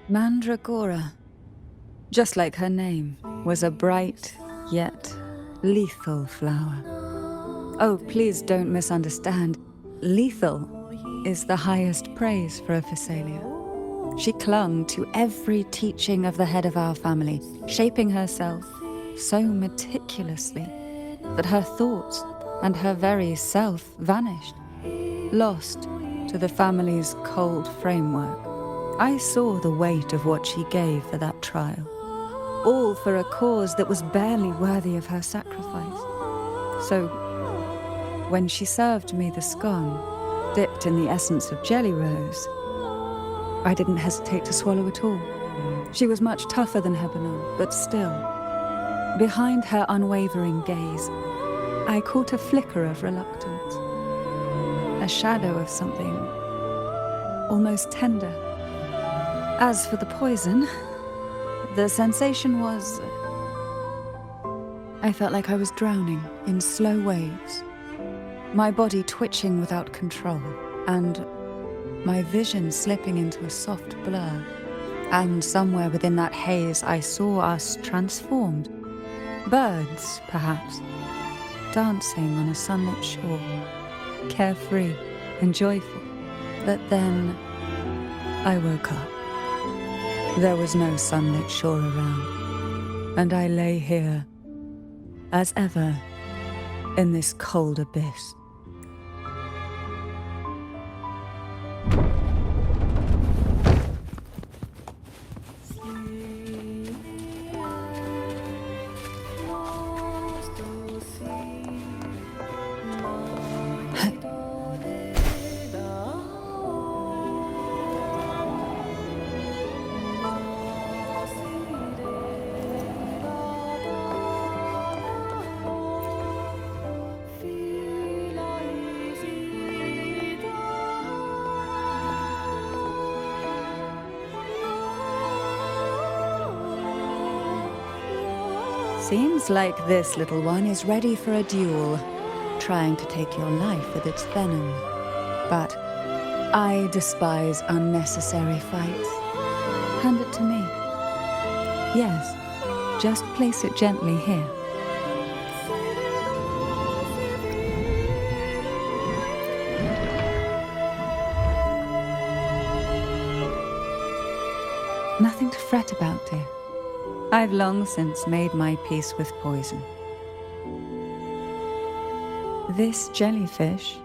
Mandragora, just like her name, was a bright yet lethal flower. Oh, please don't misunderstand. Lethal is the highest praise for a Phasalia. She clung to every teaching of the head of our family, shaping herself so meticulously that her thoughts and her very self vanished, lost to the family's cold framework. I saw the weight of what she gave for that trial, all for a cause that was barely worthy of her sacrifice. So, when she served me the scone, dipped in the essence of jelly rose, I didn't hesitate to swallow it all. She was much tougher than her bonhomme, but still, behind her unwavering gaze, I caught a flicker of reluctance, a shadow of something almost tender. As for the poison, the sensation was... I felt like I was drowning in slow waves, my body twitching without control, and my vision slipping into a soft blur. And somewhere within that haze, I saw us transformed. Birds, perhaps, dancing on a sunlit shore, carefree and joyful. But then I woke up. There was no sunlit shore around, and I lay here, as ever, in this cold abyss. Seems like this little one is ready for a duel, trying to take your life with its venom. But I despise unnecessary fights. Hand it to me. Yes, just place it gently here. Nothing to fret about, dear. I've long since made my peace with poison. This jellyfish,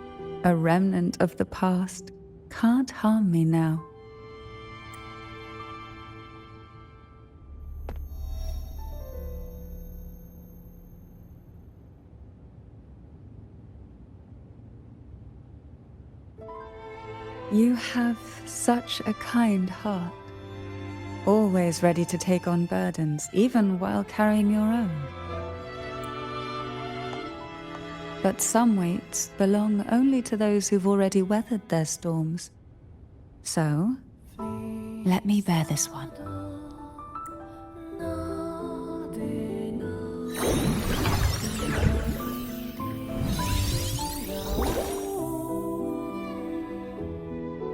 a remnant of the past, can't harm me now. You have such a kind heart. Always ready to take on burdens, even while carrying your own. But some weights belong only to those who've already weathered their storms. So, let me bear this one.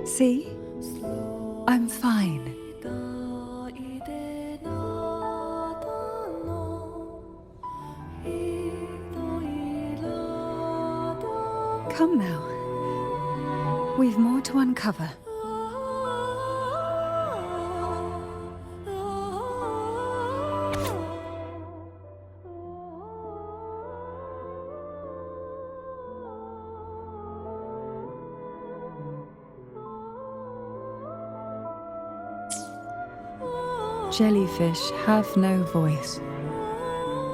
See? I'm fine. Come now. We've more to uncover. Jellyfish have no voice.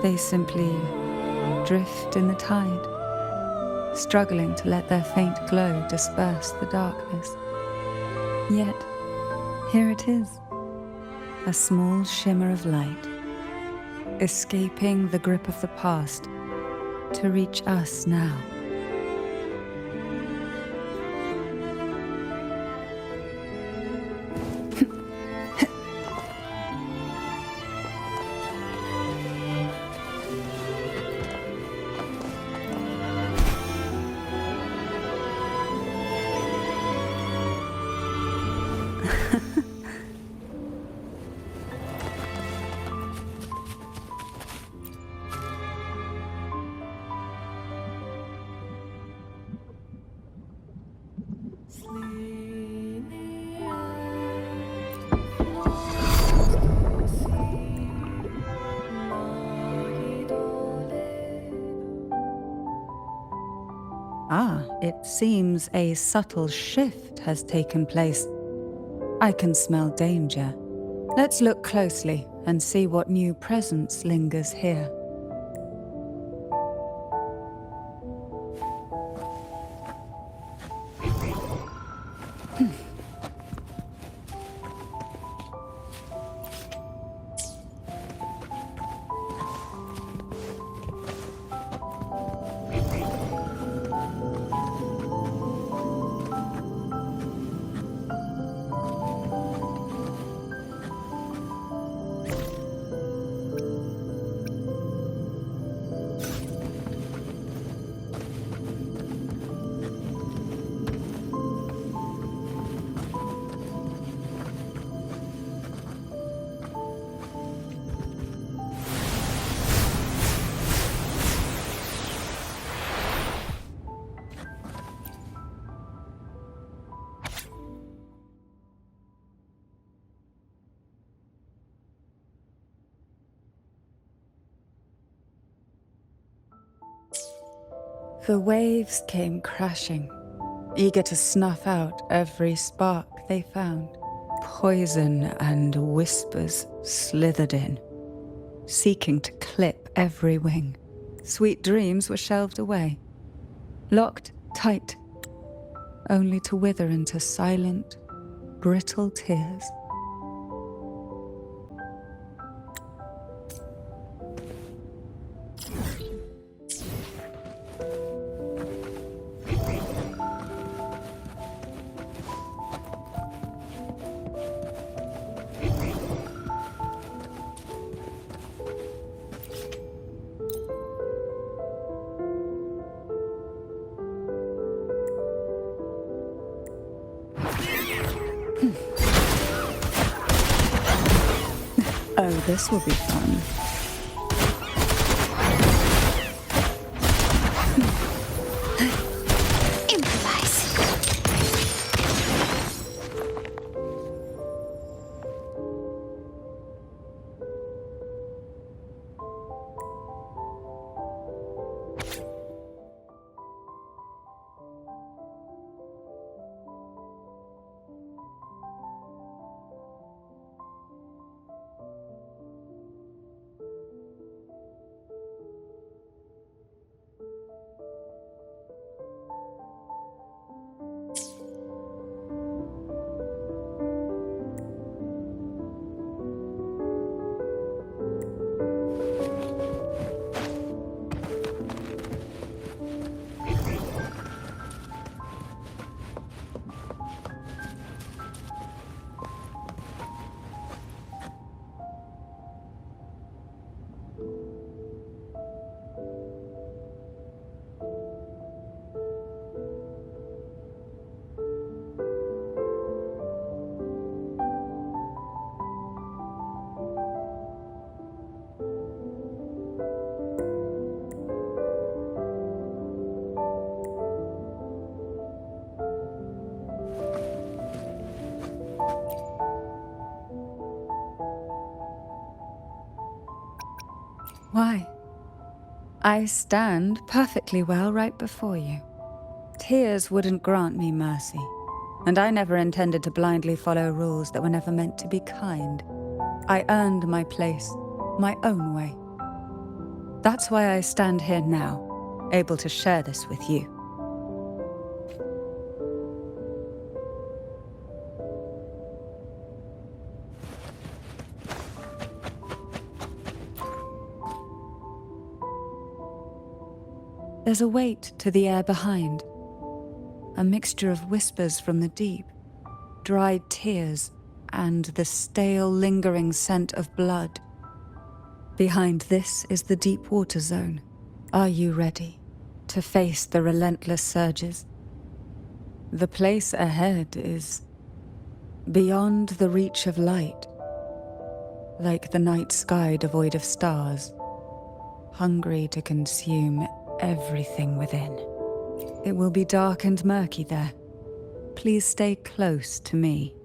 They simply drift in the tide, struggling to let their faint glow disperse the darkness. Yet, here it is, a small shimmer of light, escaping the grip of the past to reach us now. Ah, it seems a subtle shift has taken place. I can smell danger. Let's look closely and see what new presence lingers here. The waves came crashing, eager to snuff out every spark they found. Poison and whispers slithered in, seeking to clip every wing. Sweet dreams were shelved away, locked tight, only to wither into silent, brittle tears. Oh, this will be fun. Improvise. Why? I stand perfectly well right before you. Tears wouldn't grant me mercy, and I never intended to blindly follow rules that were never meant to be kind. I earned my place, my own way. That's why I stand here now, able to share this with you. There's a weight to the air behind, a mixture of whispers from the deep, dried tears, and the stale, lingering scent of blood. Behind this is the deep water zone. Are you ready to face the relentless surges? The place ahead is beyond the reach of light, like the night sky devoid of stars, hungry to consume everything within. It will be dark and murky there. Please stay close to me.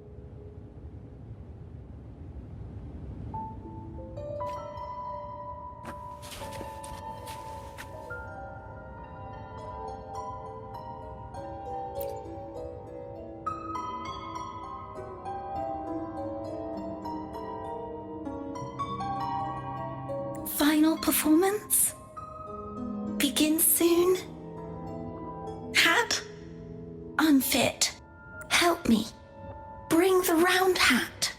Final performance? Begins soon? Hat? Unfit. Help me. Bring the round hat.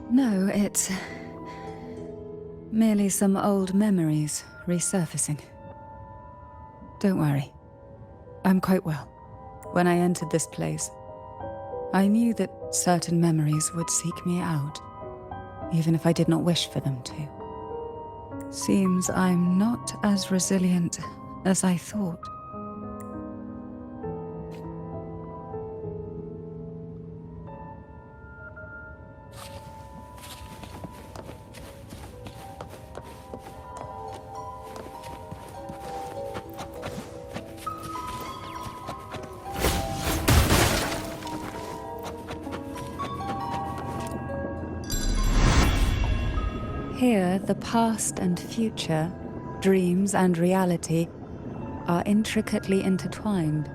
No, it's merely some old memories resurfacing. Don't worry. I'm quite well. When I entered this place, I knew that certain memories would seek me out, even if I did not wish for them to. Seems I'm not as resilient as I thought. Here, the past and future, dreams and reality, are intricately intertwined.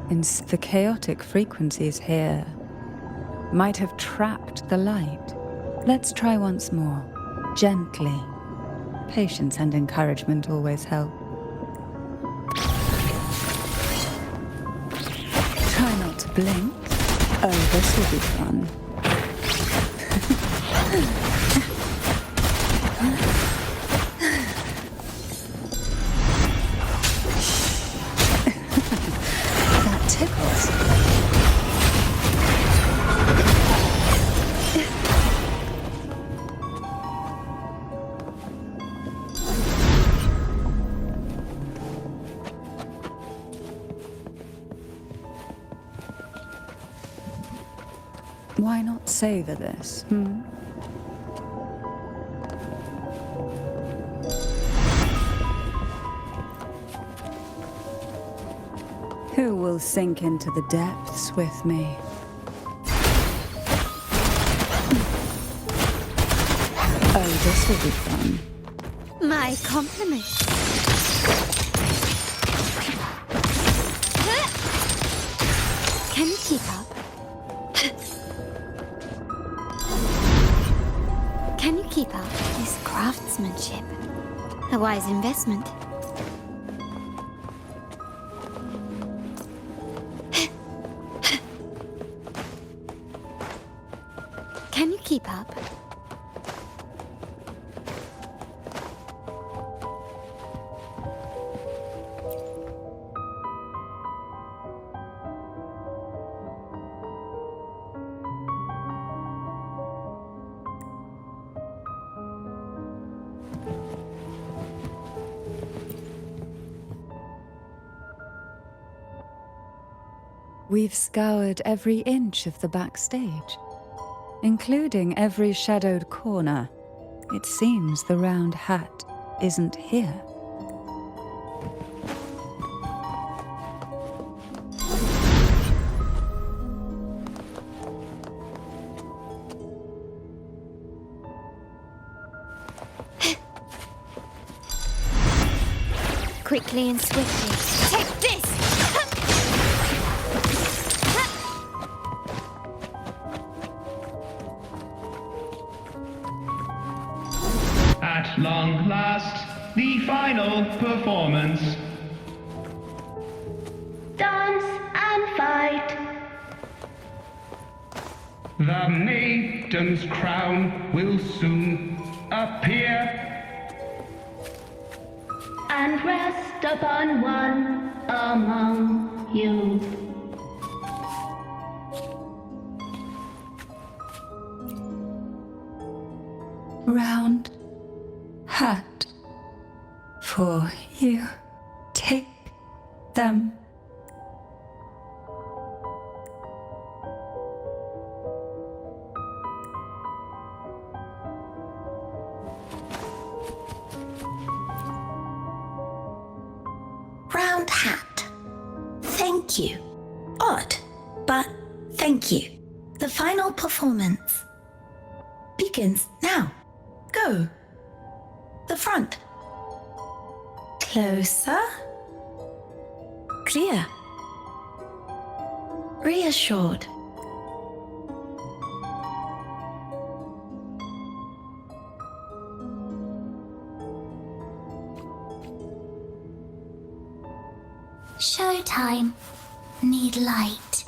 The chaotic frequencies here might have trapped the light. Let's try once more, gently. Patience and encouragement always help. Try not to blink. Oh, this will be fun. That tickles. Why not savor this, Who will sink into the depths with me? Oh, this will be fun. My compliments. Can you keep up? Can you keep up with this craftsmanship? A wise investment. Can you keep up? We've scoured every inch of the backstage, including every shadowed corner. It seems the round hat isn't here. Quickly and swiftly. Take this! At long last, the final performance. Dance and fight. The maiden's crown will soon appear. And rest upon one among you. Round hat for you. Take them. Round hat. Thank you. Odd, but thank you. The final performance begins now. Go. The front. Closer. Clear. Reassured. Showtime. Need light.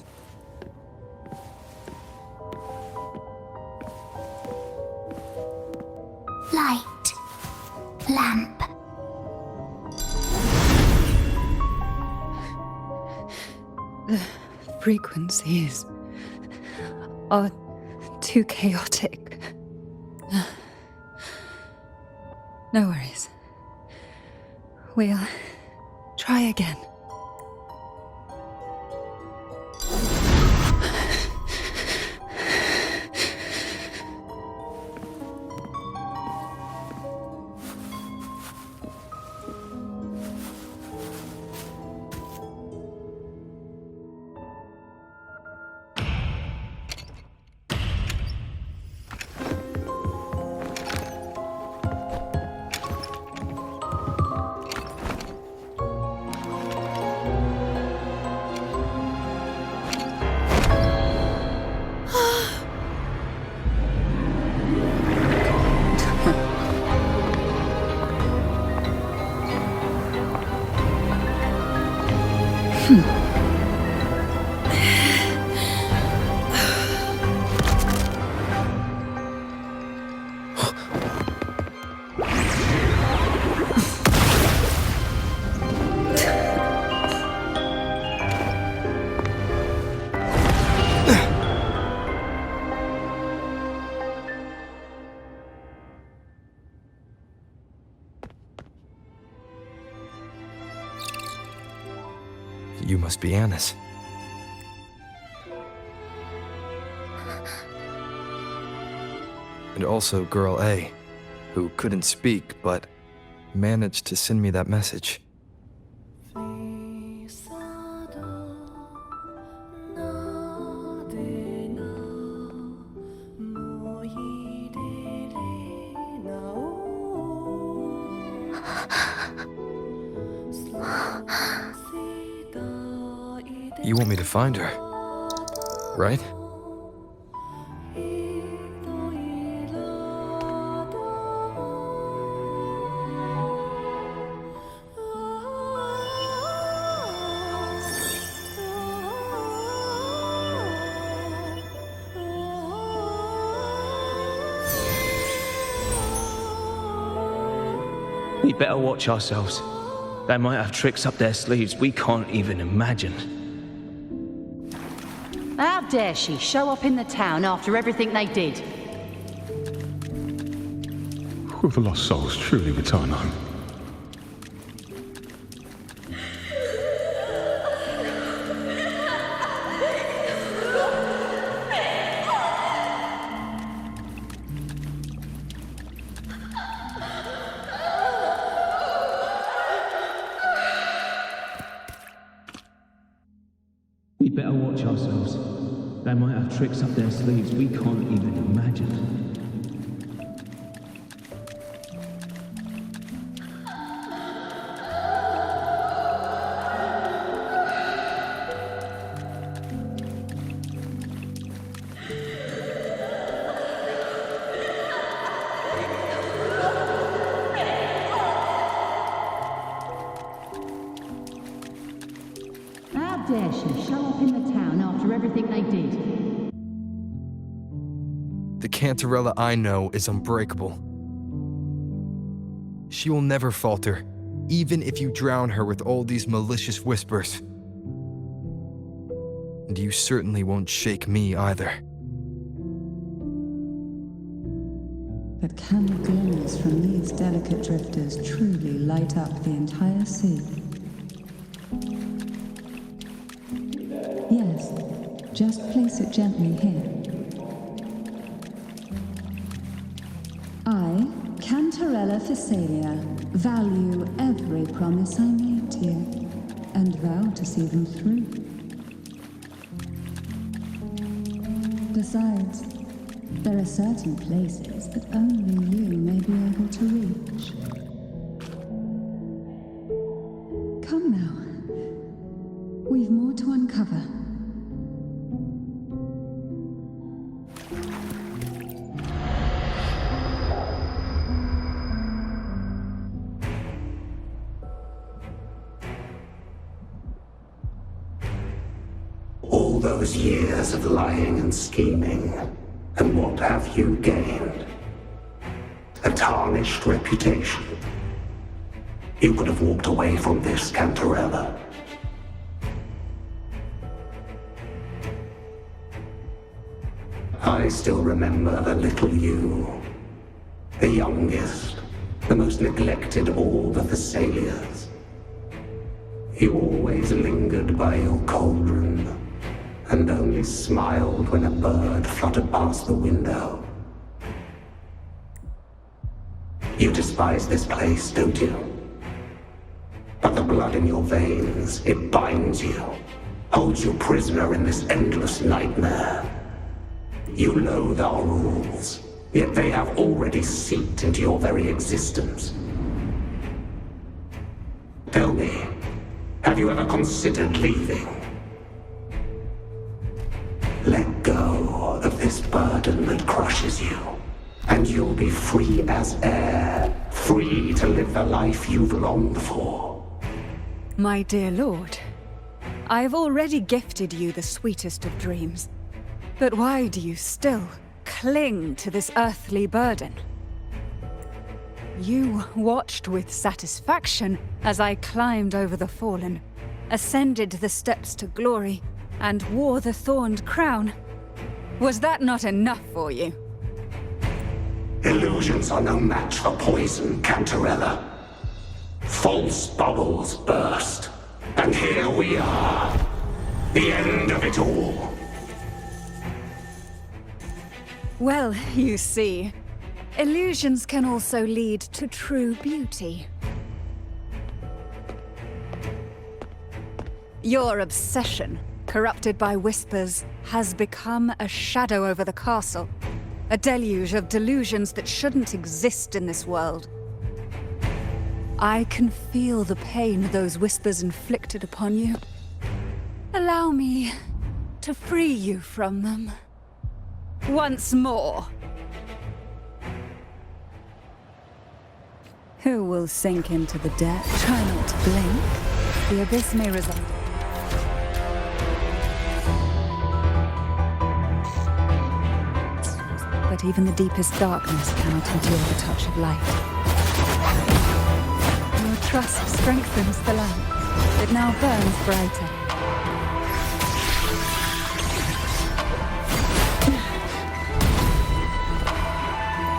Light. Lamp. The frequencies are too chaotic. No worries. We'll try again. You must be Annis. And also Girl A, who couldn't speak but managed to send me that message. You want me to find her, right? We better watch ourselves. They might have tricks up their sleeves we can't even imagine. How dare she show up in the town after everything they did? Will the lost souls truly return home? watch ourselves. They might have tricks up their sleeves we can't even imagine. How dare she show up in the town after everything they did? The Cantarella I know is unbreakable. She will never falter, even if you drown her with all these malicious whispers. And you certainly won't shake me either. But can the glimmers from these delicate drifters truly light up the entire sea? Yes, just place it gently here. I, Cantarella Physalia, value every promise I made to you, and vow to see them through. Besides, there are certain places that only you may be able to reach. Come now. We've more to uncover. All those years of lying and scheming, and what have you gained? A tarnished reputation. You could have walked away from this, Cantarella. I still remember the little you, the youngest, the most neglected of all the Thessalians. You always lingered by your cauldron, and only smiled when a bird fluttered past the window. You despise this place, don't you? But the blood in your veins, it binds you, holds you prisoner in this endless nightmare. You loathe our rules, yet they have already seeped into your very existence. Tell me, have you ever considered leaving? Let go of this burden that crushes you, and you'll be free as air, free to live the life you've longed for. My dear lord, I have already gifted you the sweetest of dreams. But why do you still cling to this earthly burden? You watched with satisfaction as I climbed over the fallen, ascended the steps to glory, and wore the thorned crown. Was that not enough for you? Illusions are no match for poison, Cantarella. False bubbles burst, and here we are. The end of it all. Well, you see, illusions can also lead to true beauty. Your obsession, corrupted by whispers, has become a shadow over the castle. A deluge of delusions that shouldn't exist in this world. I can feel the pain those whispers inflicted upon you. Allow me to free you from them. Once more. Who will sink into the depth? Try not to blink. The abyss may result. But even the deepest darkness cannot endure the touch of light. Your trust strengthens the lamp. It now burns brighter.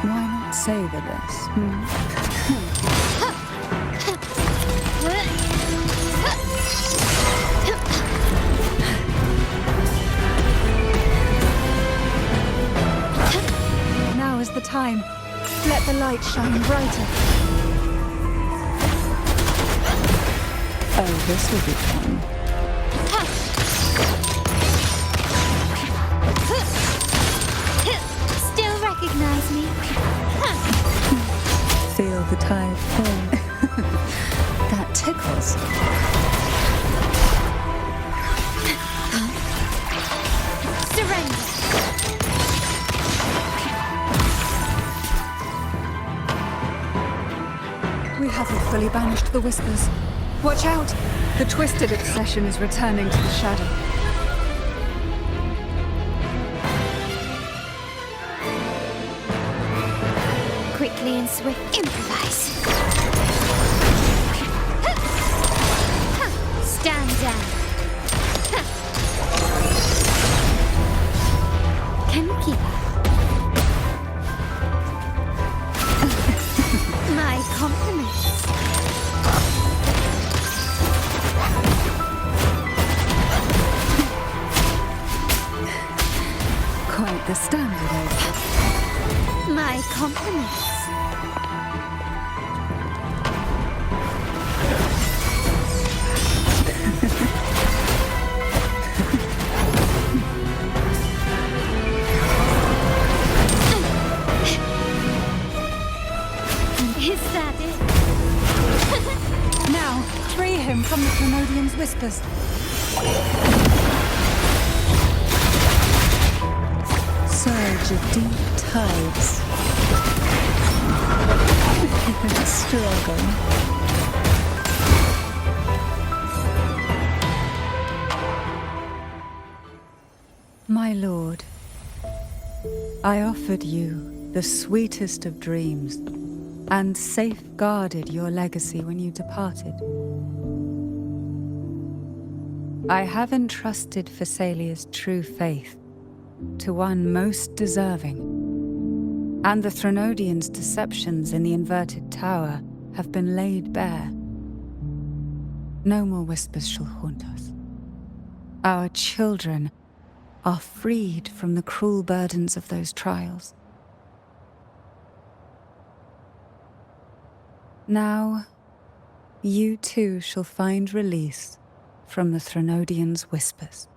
Why not savor this? Now is the time. Let the light shine brighter. Oh, this will be fun. Still recognize me? Feel the tide pull. That tickles. Surrender. We haven't fully banished the whispers. Watch out! The twisted obsession is returning to the shadow. Quickly and swift, improvise. Stand down. Can you keep her? My compliments. Quite the standard, eh? My compliments. Is that it? Now, free him from the Trinodian's whispers. Surge of deep tides. Struggle. My lord, I offered you the sweetest of dreams and safeguarded your legacy when you departed. I have entrusted Phassalia's true faith to one most deserving, and the Trinodians' deceptions in the inverted tower have been laid bare. No more whispers shall haunt us. Our children are freed from the cruel burdens of those trials. Now, you too shall find release from the Trinodians' whispers.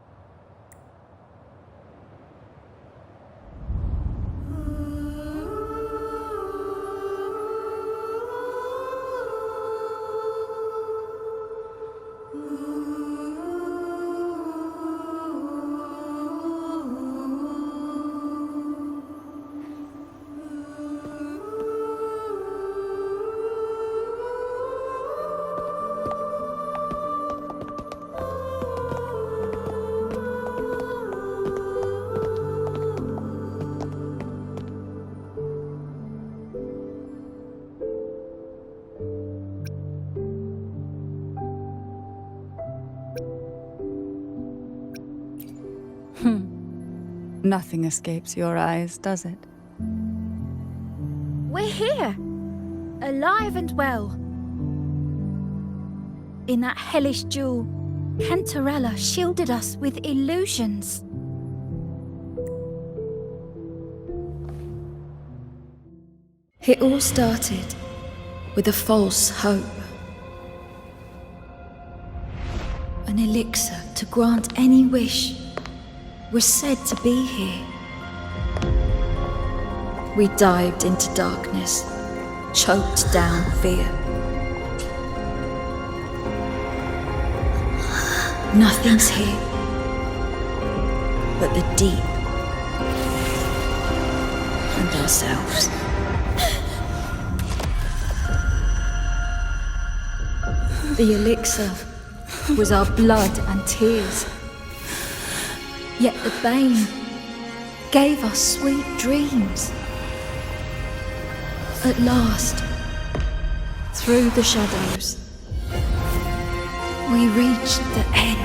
Nothing escapes your eyes, does it? We're here, alive and well. In that hellish duel, Cantarella shielded us with illusions. It all started with a false hope. An elixir to grant any wish was said to be here. We dived into darkness, choked down fear. Nothing's here but the deep and ourselves. The elixir was our blood and tears. Yet the bane gave us sweet dreams. At last, through the shadows, we reached the end.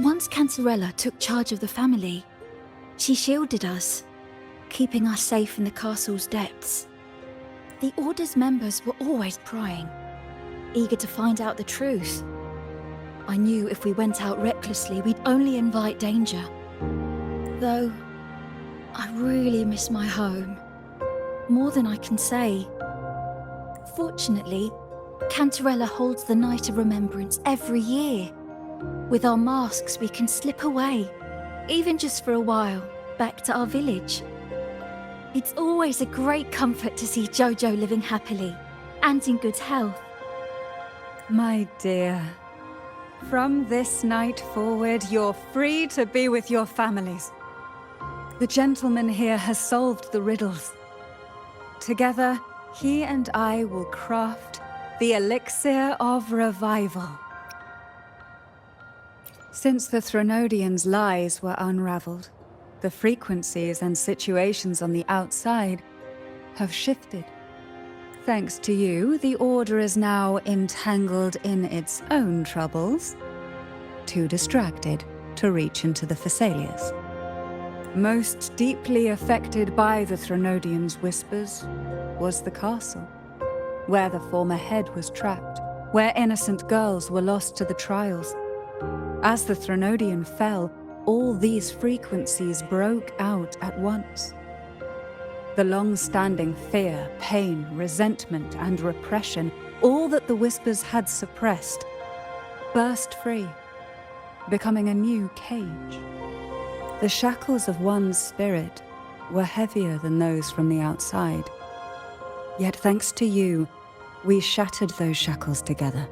Once Cantarella took charge of the family, she shielded us, keeping us safe in the castle's depths. The Order's members were always prying, eager to find out the truth. I knew if we went out recklessly, we'd only invite danger. Though, I really miss my home. More than I can say. Fortunately, Cantarella holds the Night of Remembrance every year. With our masks, we can slip away, even just for a while, back to our village. It's always a great comfort to see Jojo living happily and in good health. My dear, from this night forward, you're free to be with your families. The gentleman here has solved the riddles. Together, he and I will craft the Elixir of Revival. Since the Threnodians' lies were unraveled, the frequencies and situations on the outside have shifted. Thanks to you, the Order is now entangled in its own troubles, too distracted to reach into the Thessalias. Most deeply affected by the Threnodians' whispers was the castle, where the former head was trapped, where innocent girls were lost to the trials. As the Threnodian fell, all these frequencies broke out at once. The long-standing fear, pain, resentment, and repression, all that the whispers had suppressed, burst free, becoming a new cage. The shackles of one's spirit were heavier than those from the outside. Yet thanks to you, we shattered those shackles together.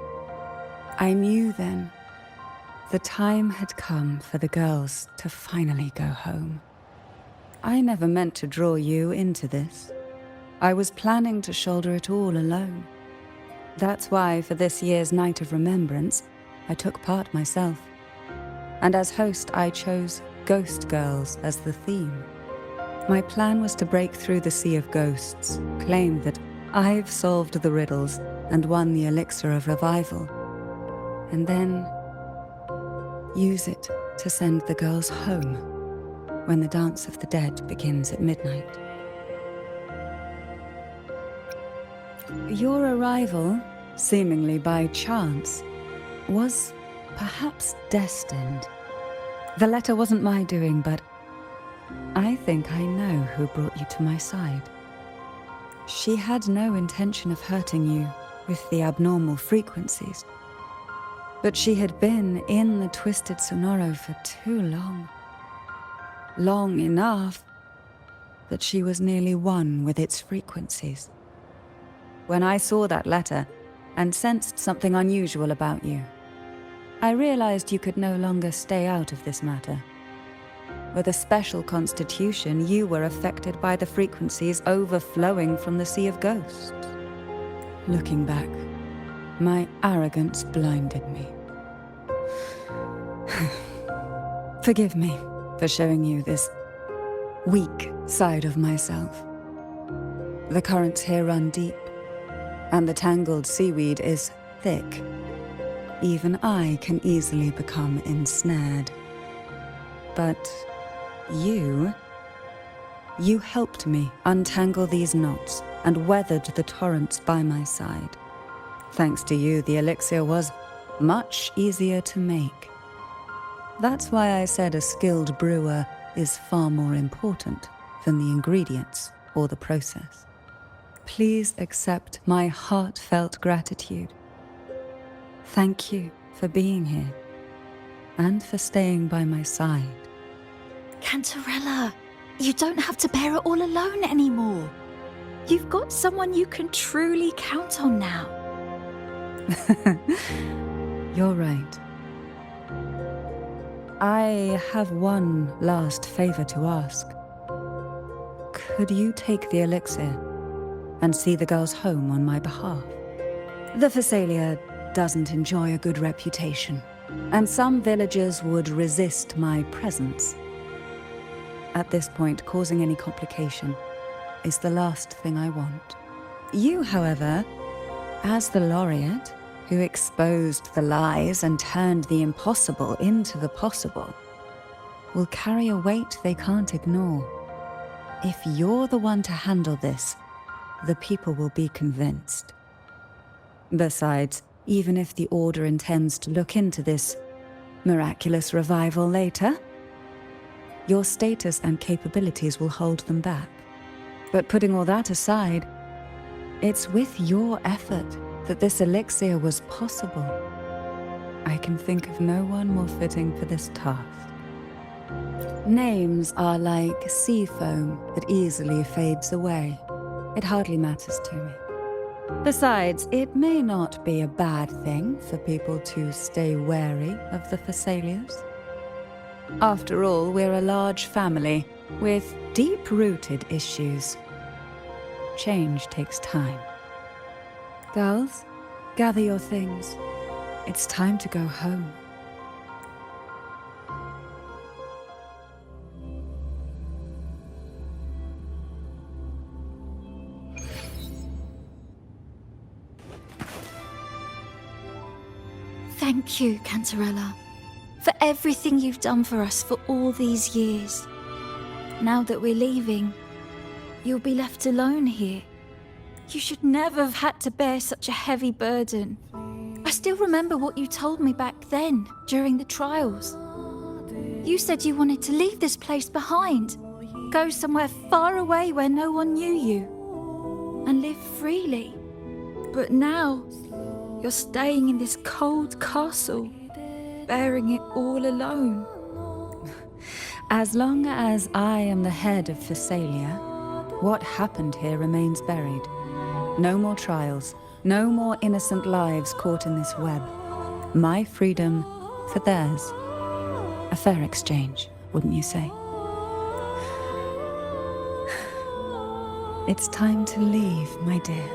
I knew then the time had come for the girls to finally go home. I never meant to draw you into this. I was planning to shoulder it all alone. That's why for this year's Night of Remembrance, I took part myself. And as host, I chose Ghost Girls as the theme. My plan was to break through the sea of ghosts, claim that I've solved the riddles and won the Elixir of Revival, and then use it to send the girls home when the Dance of the Dead begins at midnight. Your arrival, seemingly by chance, was perhaps destined. The letter wasn't my doing, but I think I know who brought you to my side. She had no intention of hurting you with the abnormal frequencies, but she had been in the Twisted Sonoro for too long. Long enough that she was nearly one with its frequencies. When I saw that letter and sensed something unusual about you, I realized you could no longer stay out of this matter. With a special constitution, you were affected by the frequencies overflowing from the Sea of Ghosts. Looking back, my arrogance blinded me. Forgive me for showing you this weak side of myself. The currents here run deep, and the tangled seaweed is thick. Even I can easily become ensnared. But you helped me untangle these knots and weathered the torrents by my side. Thanks to you, the elixir was much easier to make. That's why I said a skilled brewer is far more important than the ingredients or the process. Please accept my heartfelt gratitude. Thank you for being here and for staying by my side. Cantarella, you don't have to bear it all alone anymore. You've got someone you can truly count on now. You're right. I have one last favor to ask. Could you take the elixir and see the girls home on my behalf? The Phasalia doesn't enjoy a good reputation, and some villagers would resist my presence. At this point, causing any complication is the last thing I want. You, however, as the laureate who exposed the lies and turned the impossible into the possible, will carry a weight they can't ignore. If you're the one to handle this, the people will be convinced. Besides, even if the Order intends to look into this miraculous revival later, Your status and capabilities will hold them back. But putting all that aside, it's with your effort that this elixir was possible. I can think of no one more fitting for this task. Names are like sea foam that easily fades away. It hardly matters to me. Besides, it may not be a bad thing for people to stay wary of the Thessalians. After all, we're a large family with deep-rooted issues. Change takes time. Girls, gather your things. It's time to go home. Thank you, Cantarella, for everything you've done for us for all these years. Now that we're leaving, you'll be left alone here. You should never have had to bear such a heavy burden. I still remember what you told me back then, during the trials. You said you wanted to leave this place behind, go somewhere far away where no one knew you, and live freely. But now, you're staying in this cold castle, bearing it all alone. As long as I am the head of Thessalia, what happened here remains buried. No more trials, no more innocent lives caught in this web. My freedom for theirs. A fair exchange, wouldn't you say? It's time to leave, my dear.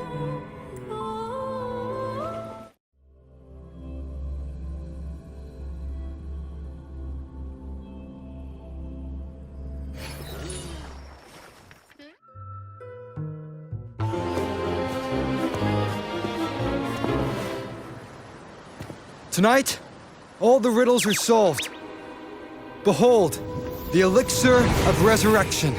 Tonight, all the riddles are solved. Behold, the elixir of resurrection.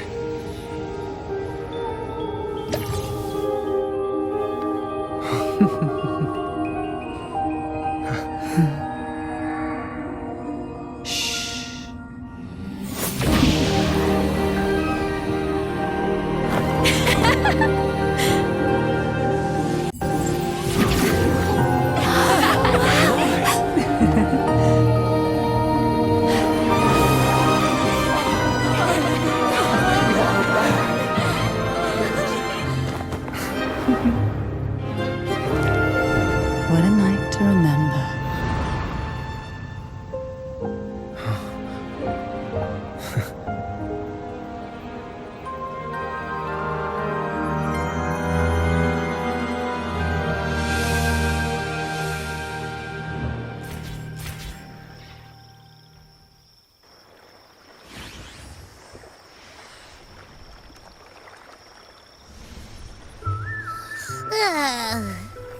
What a night to remember.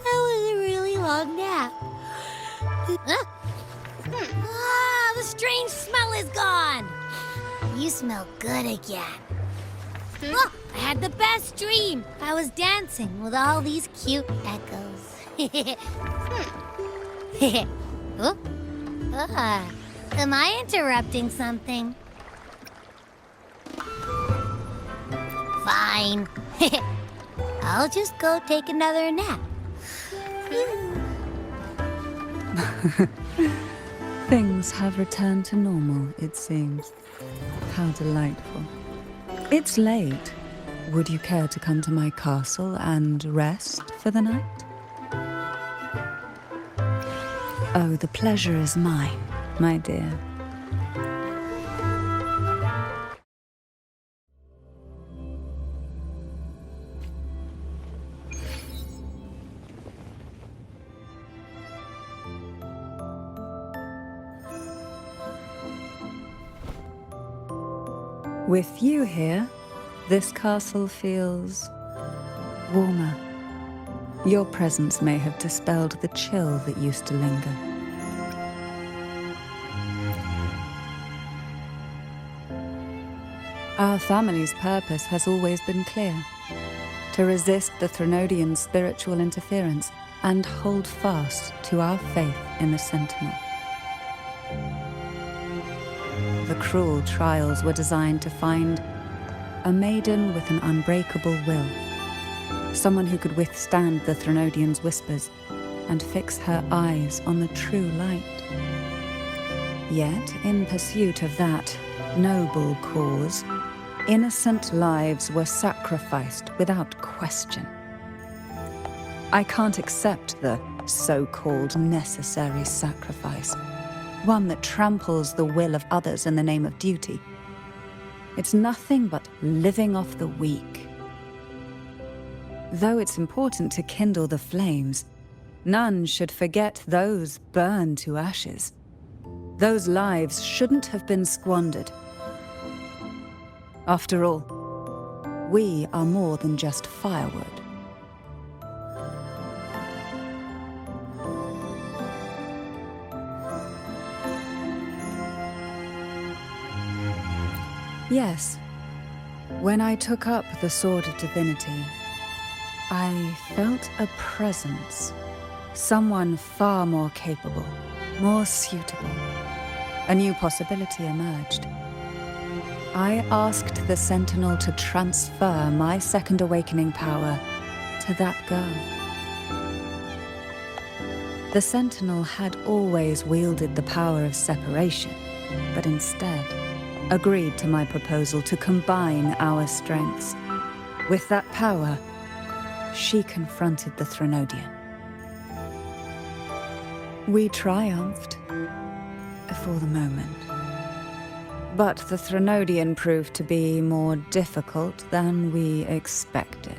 That was a really long nap. The strange smell is gone. You smell good again. Oh, I had the best dream. I was dancing with all these cute echoes. Oh? Am I interrupting something? Fine. I'll just go take another nap. Things have returned to normal, it seems. How delightful. It's late. Would you care to come to my castle and rest for the night? Oh, the pleasure is mine, my dear. With you here, this castle feels warmer. Your presence may have dispelled the chill that used to linger. Our family's purpose has always been clear: to resist the Threnodian spiritual interference and hold fast to our faith in the Sentinel. the cruel trials were designed to find a maiden with an unbreakable will. Someone who could withstand the Threnodian's whispers and fix her eyes on the true light. Yet, in pursuit of that noble cause, innocent lives were sacrificed without question. I can't accept the so-called necessary sacrifice, one that tramples the will of others in the name of duty. It's nothing but living off the weak. Though it's important to kindle the flames, none should forget those burned to ashes. Those lives shouldn't have been squandered. After all, we are more than just firewood. Yes, when I took up the Sword of Divinity, I felt a presence, someone far more capable, more suitable. A new possibility emerged. I asked the Sentinel to transfer my second awakening power to that girl. The Sentinel had always wielded the power of separation, but instead agreed to my proposal to combine our strengths. With that power, she confronted the Threnodian. We triumphed, for the moment. But the Threnodian proved to be more difficult than we expected.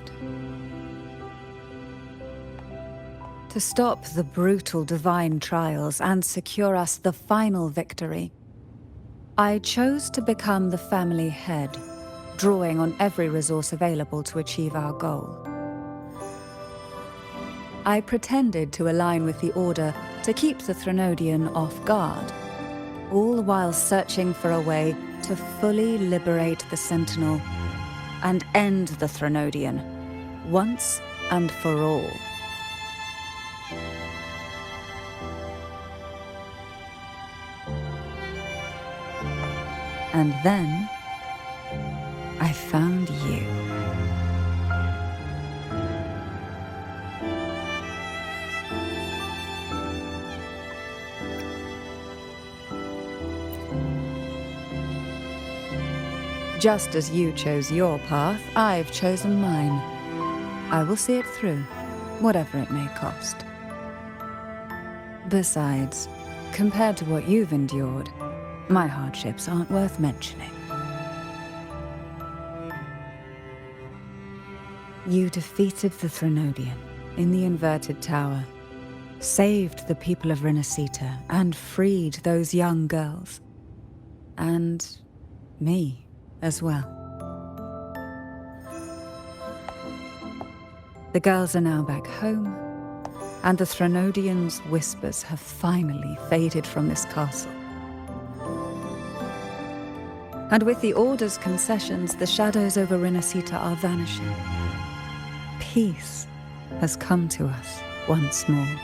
To stop the brutal divine trials and secure us the final victory, I chose to become the family head, drawing on every resource available to achieve our goal. I pretended to align with the Order to keep the Threnodian off guard, all while searching for a way to fully liberate the Sentinel and end the Threnodian, once and for all. And then, I found you. Just as you chose your path, I've chosen mine. I will see it through, whatever it may cost. Besides, compared to what you've endured, my hardships aren't worth mentioning. You defeated the Threnodian in the Inverted Tower, saved the people of Renacita, and freed those young girls. And me as well. The girls are now back home, and the Threnodian's whispers have finally faded from this castle. And with the Order's concessions, the shadows over Renacita are vanishing. Peace has come to us once more.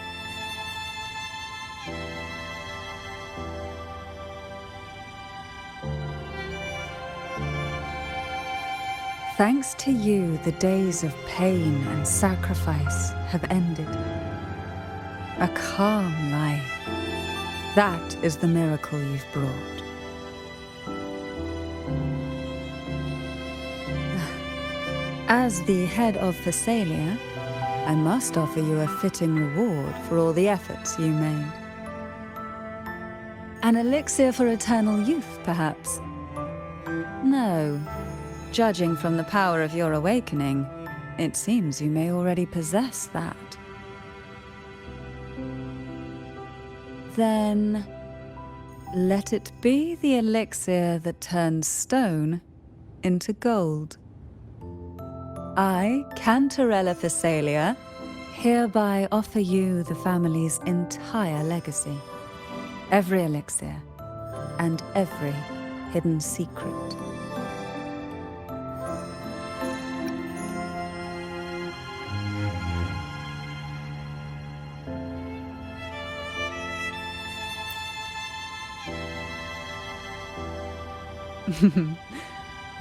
Thanks to you, the days of pain and sacrifice have ended. A calm life. That is the miracle you've brought. As the head of Thessalia, I must offer you a fitting reward for all the efforts you made. An elixir for eternal youth, perhaps? No. Judging from the power of your awakening, it seems you may already possess that. Then, let it be the elixir that turns stone into gold. I, Cantarella Thessalia, hereby offer you the family's entire legacy. Every elixir and every hidden secret.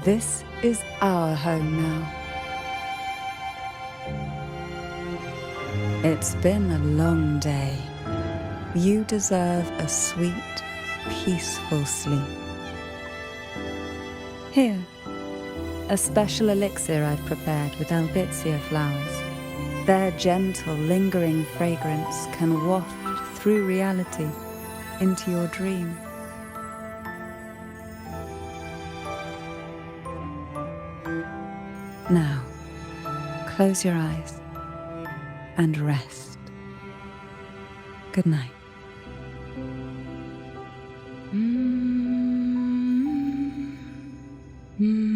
This is our home now. It's been a long day. You deserve a sweet, peaceful sleep. Here, a special elixir I've prepared with albizia flowers. Their gentle, lingering fragrance can waft through reality into your dream. Now, close your eyes and rest. Good night. Mm.